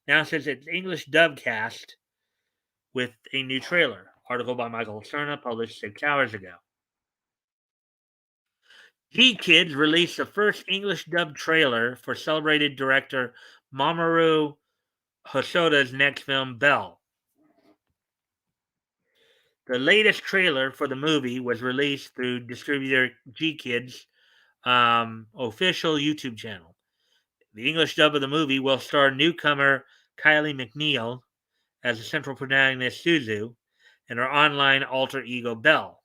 announces its English dubcast with a new trailer. Article by Michael Cerna, published 6 hours ago. G-Kids released the first English dubbed trailer for celebrated director Mamoru Hosoda's next film, Belle. The latest trailer for the movie was released through distributor G-Kids' official YouTube channel. The English dub of the movie will star newcomer Kylie McNeil as the central protagonist Suzu and her online alter ego Belle.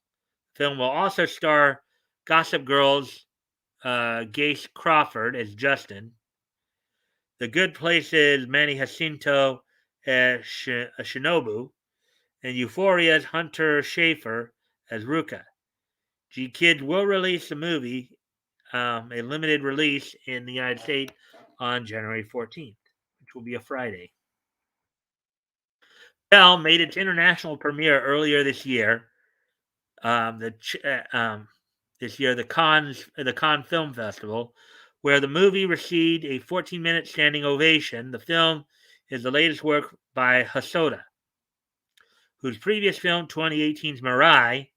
The film will also star Gossip Girl's Gase Crawford as Justin, The Good Place's Manny Jacinto as Shinobu, and Euphoria's Hunter Schafer as Ruka. G Kids will release the movie, a limited release in the United States on January 14th, which will be a Friday. Belle made its international premiere earlier this year. This year, the Cannes Film Festival, where the movie received a 14-minute standing ovation. The film is the latest work by Hosoda, whose previous film, 2018's Mirai,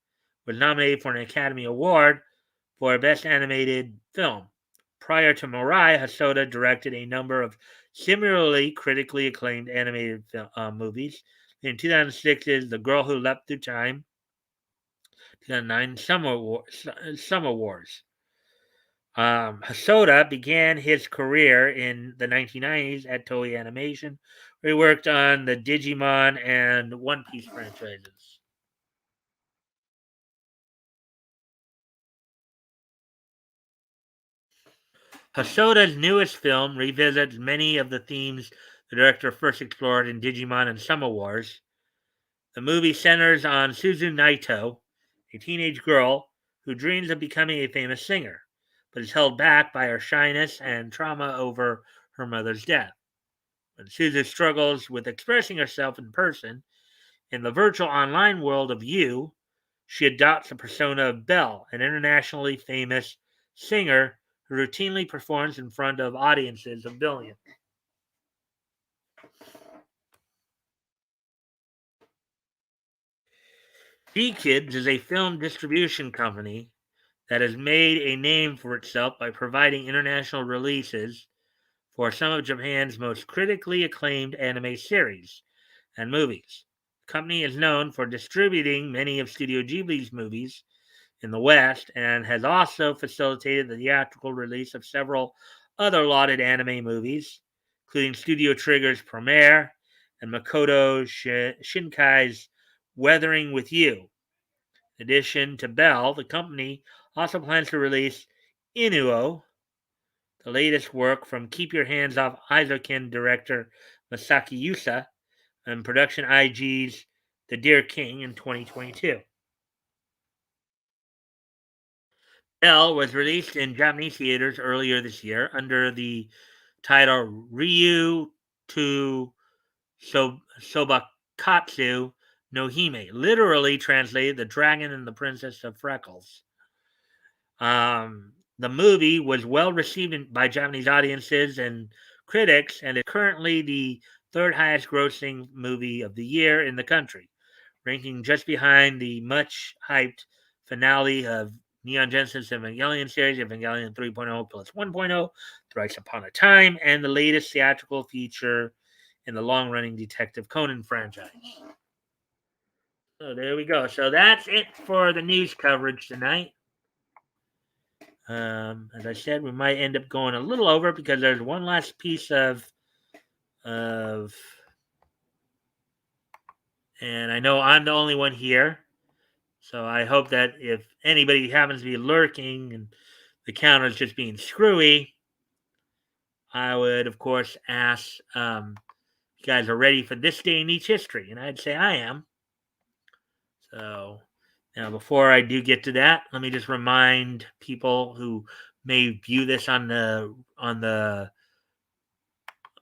was nominated for an Academy Award for Best Animated Film. Prior to Mirai, Hosoda directed a number of similarly critically acclaimed animated movies. In 2006's The Girl Who Leapt Through Time, 2009 Summer Wars. Hosoda began his career in the 1990s at Toei Animation, where he worked on the Digimon and One Piece franchises. Hosoda's newest film revisits many of the themes the director first explored in Digimon and Summer Wars. The movie centers on Suzu Naito, a teenage girl who dreams of becoming a famous singer, but is held back by her shyness and trauma over her mother's death. When Suzu struggles with expressing herself in person, in the virtual online world of You, she adopts the persona of Belle, an internationally famous singer who routinely performs in front of audiences of billions. G-Kids is a film distribution company that has made a name for itself by providing international releases for some of Japan's most critically acclaimed anime series and movies. The company is known for distributing many of Studio Ghibli's movies in the West and has also facilitated the theatrical release of several other lauded anime movies, including Studio Trigger's Premiere and Makoto Shinkai's Weathering with You. In addition to Belle, the company also plans to release Inuo, the latest work from Keep Your Hands Off Eizouken director Masaki Yusa, and Production IG's The Deer King in 2022. Belle was released in Japanese theaters earlier this year under the title Ryu to Sobakatsu no Hime, literally translated The Dragon and the Princess of Freckles. The movie was well received by Japanese audiences and critics and is currently the third highest grossing movie of the year in the country, ranking just behind the much hyped finale of Neon Genesis Evangelion series, Evangelion 3.0 plus 1.0, Thrice Upon a Time, and the latest theatrical feature in the long running Detective Conan franchise. So there we go. So that's it for the news coverage tonight. As I said, we might end up going a little over because there's one last piece of, and I know I'm the only one here. So I hope that if anybody happens to be lurking and the counter's just being screwy, I would, of course, ask you guys are ready for this day in each history. And I'd say I am. So now, before I do get to that, let me just remind people who may view this on the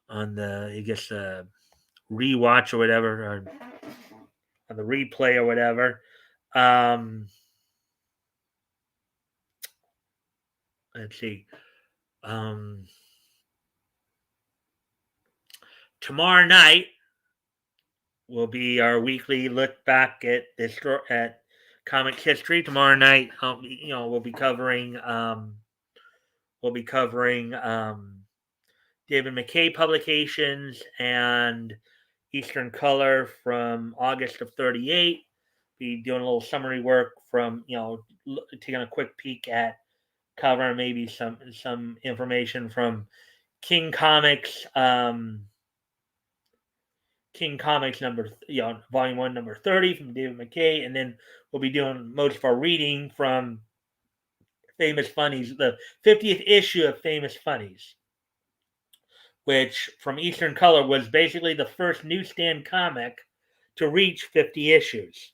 I guess rewatch or whatever, or on the replay or whatever. Let's see. Tomorrow night will be our weekly look back at at comics history. Tomorrow night, we'll be covering David McKay publications and Eastern Color from August of '38. Be doing a little summary work from taking a quick peek at cover, maybe some information from King Comics. King Comics volume 1, number 30 from David McKay, and then we'll be doing most of our reading from Famous Funnies, the 50th issue of Famous Funnies, which from Eastern Color was basically the first newsstand comic to reach 50 issues.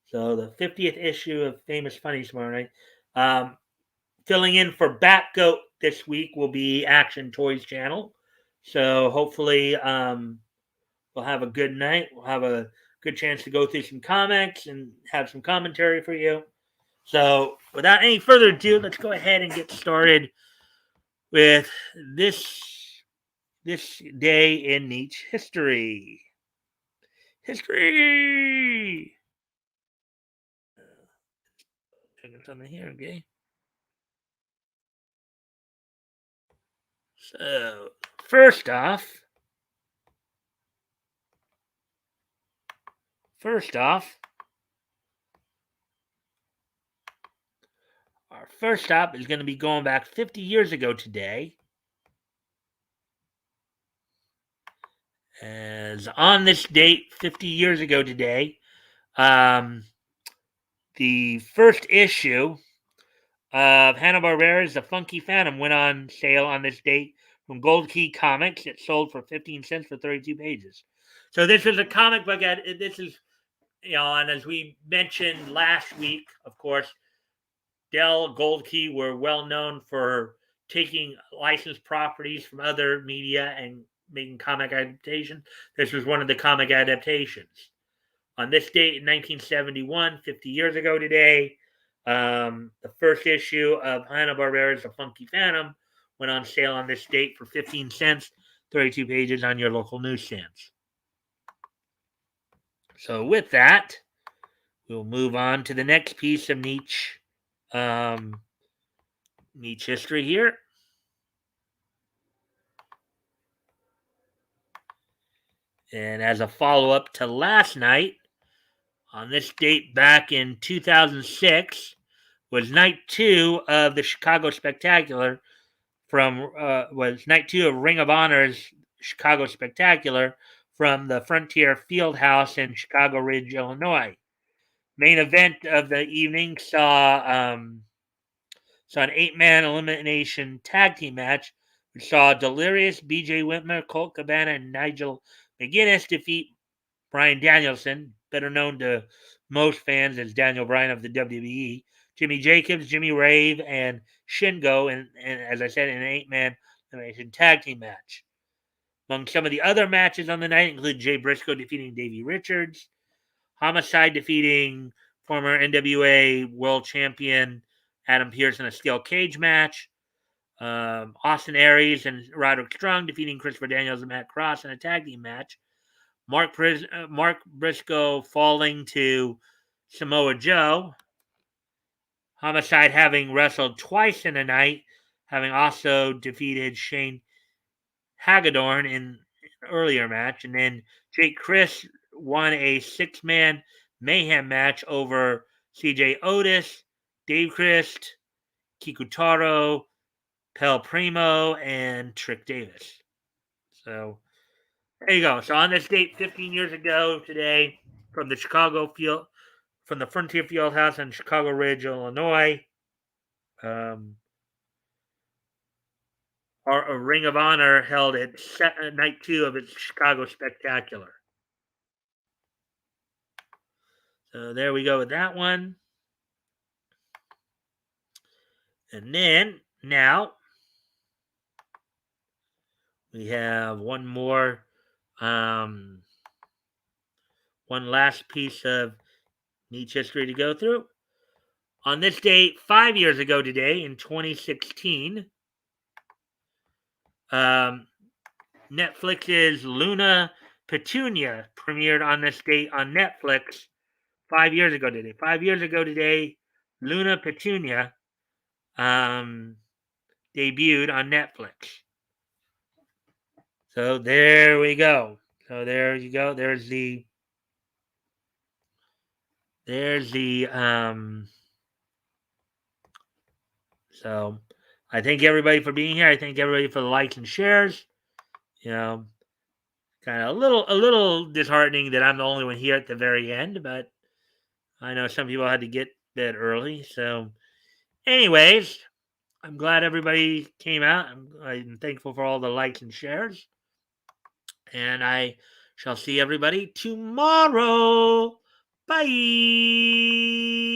So the 50th issue of Famous Funnies tomorrow night. Filling in for Batgoat this week will be Action Toys Channel. So hopefully we'll have a good night. We'll have a good chance to go through some comics and have some commentary for you. So, without any further ado, let's go ahead and get started with this day in each history. History. Checking something here, okay? So, first off, our first stop is going to be going back 50 years ago today. As on this date, 50 years ago today, the first issue of Hanna-Barbera's The Funky Phantom went on sale on this date from Gold Key Comics. It sold for 15 cents for 32 pages. So this is a comic book. This is, and as we mentioned last week, of course, Dell, Gold Key were well known for taking licensed properties from other media and making comic adaptations. This was one of the comic adaptations. On this date in 1971, 50 years ago today, the first issue of Hanna-Barbera's The Funky Phantom went on sale on this date for 15 cents, 32 pages on your local newsstands. So with that, we'll move on to the next piece of niche history here. And as a follow-up to last night, on this date back in 2006, was night 2 of the Chicago Spectacular was night 2 of Ring of Honor's Chicago Spectacular from the Frontier Fieldhouse in Chicago Ridge, Illinois. Main event of the evening saw an 8-man elimination tag team match, which saw Delirious, BJ Whitmer, Colt Cabana, and Nigel McGuinness defeat Bryan Danielson, better known to most fans as Daniel Bryan of the WWE, Jimmy Jacobs, Jimmy Rave, and Shingo, and as I said, in an 8-man elimination tag team match. Among some of the other matches on the night include Jay Briscoe defeating Davey Richards, Homicide defeating former NWA World Champion Adam Pearce in a steel cage match, Austin Aries and Roderick Strong defeating Christopher Daniels and Matt Cross in a tag team match, Mark Briscoe falling to Samoa Joe, Homicide having wrestled twice in a night, having also defeated Shane Hagedorn in an earlier match, and then Jake Chris won a 6-man mayhem match over CJ Otis, Dave Christ, Kikutaro, Pel Primo, and Trick Davis. So there you go. So on this date, 15 years ago today, from the Frontier Fieldhouse on Chicago Ridge, Illinois, a Ring of Honor held at night 2 of its Chicago Spectacular. So there we go with that one. And then now we have one last piece of neat history to go through. On this date, 5 years ago today, in 2016, Netflix's Luna Petunia premiered on this date on Netflix 5 years ago today. 5 years ago today, Luna Petunia debuted on Netflix. So there we go. So there you go. There's the so I thank everybody for being here. I thank everybody for the likes and shares. Kind of a little disheartening that I'm the only one here at the very end, but I know some people had to get bed early. So anyways, I'm glad everybody came out. I'm thankful for all the likes and shares. And I shall see everybody tomorrow. Bye.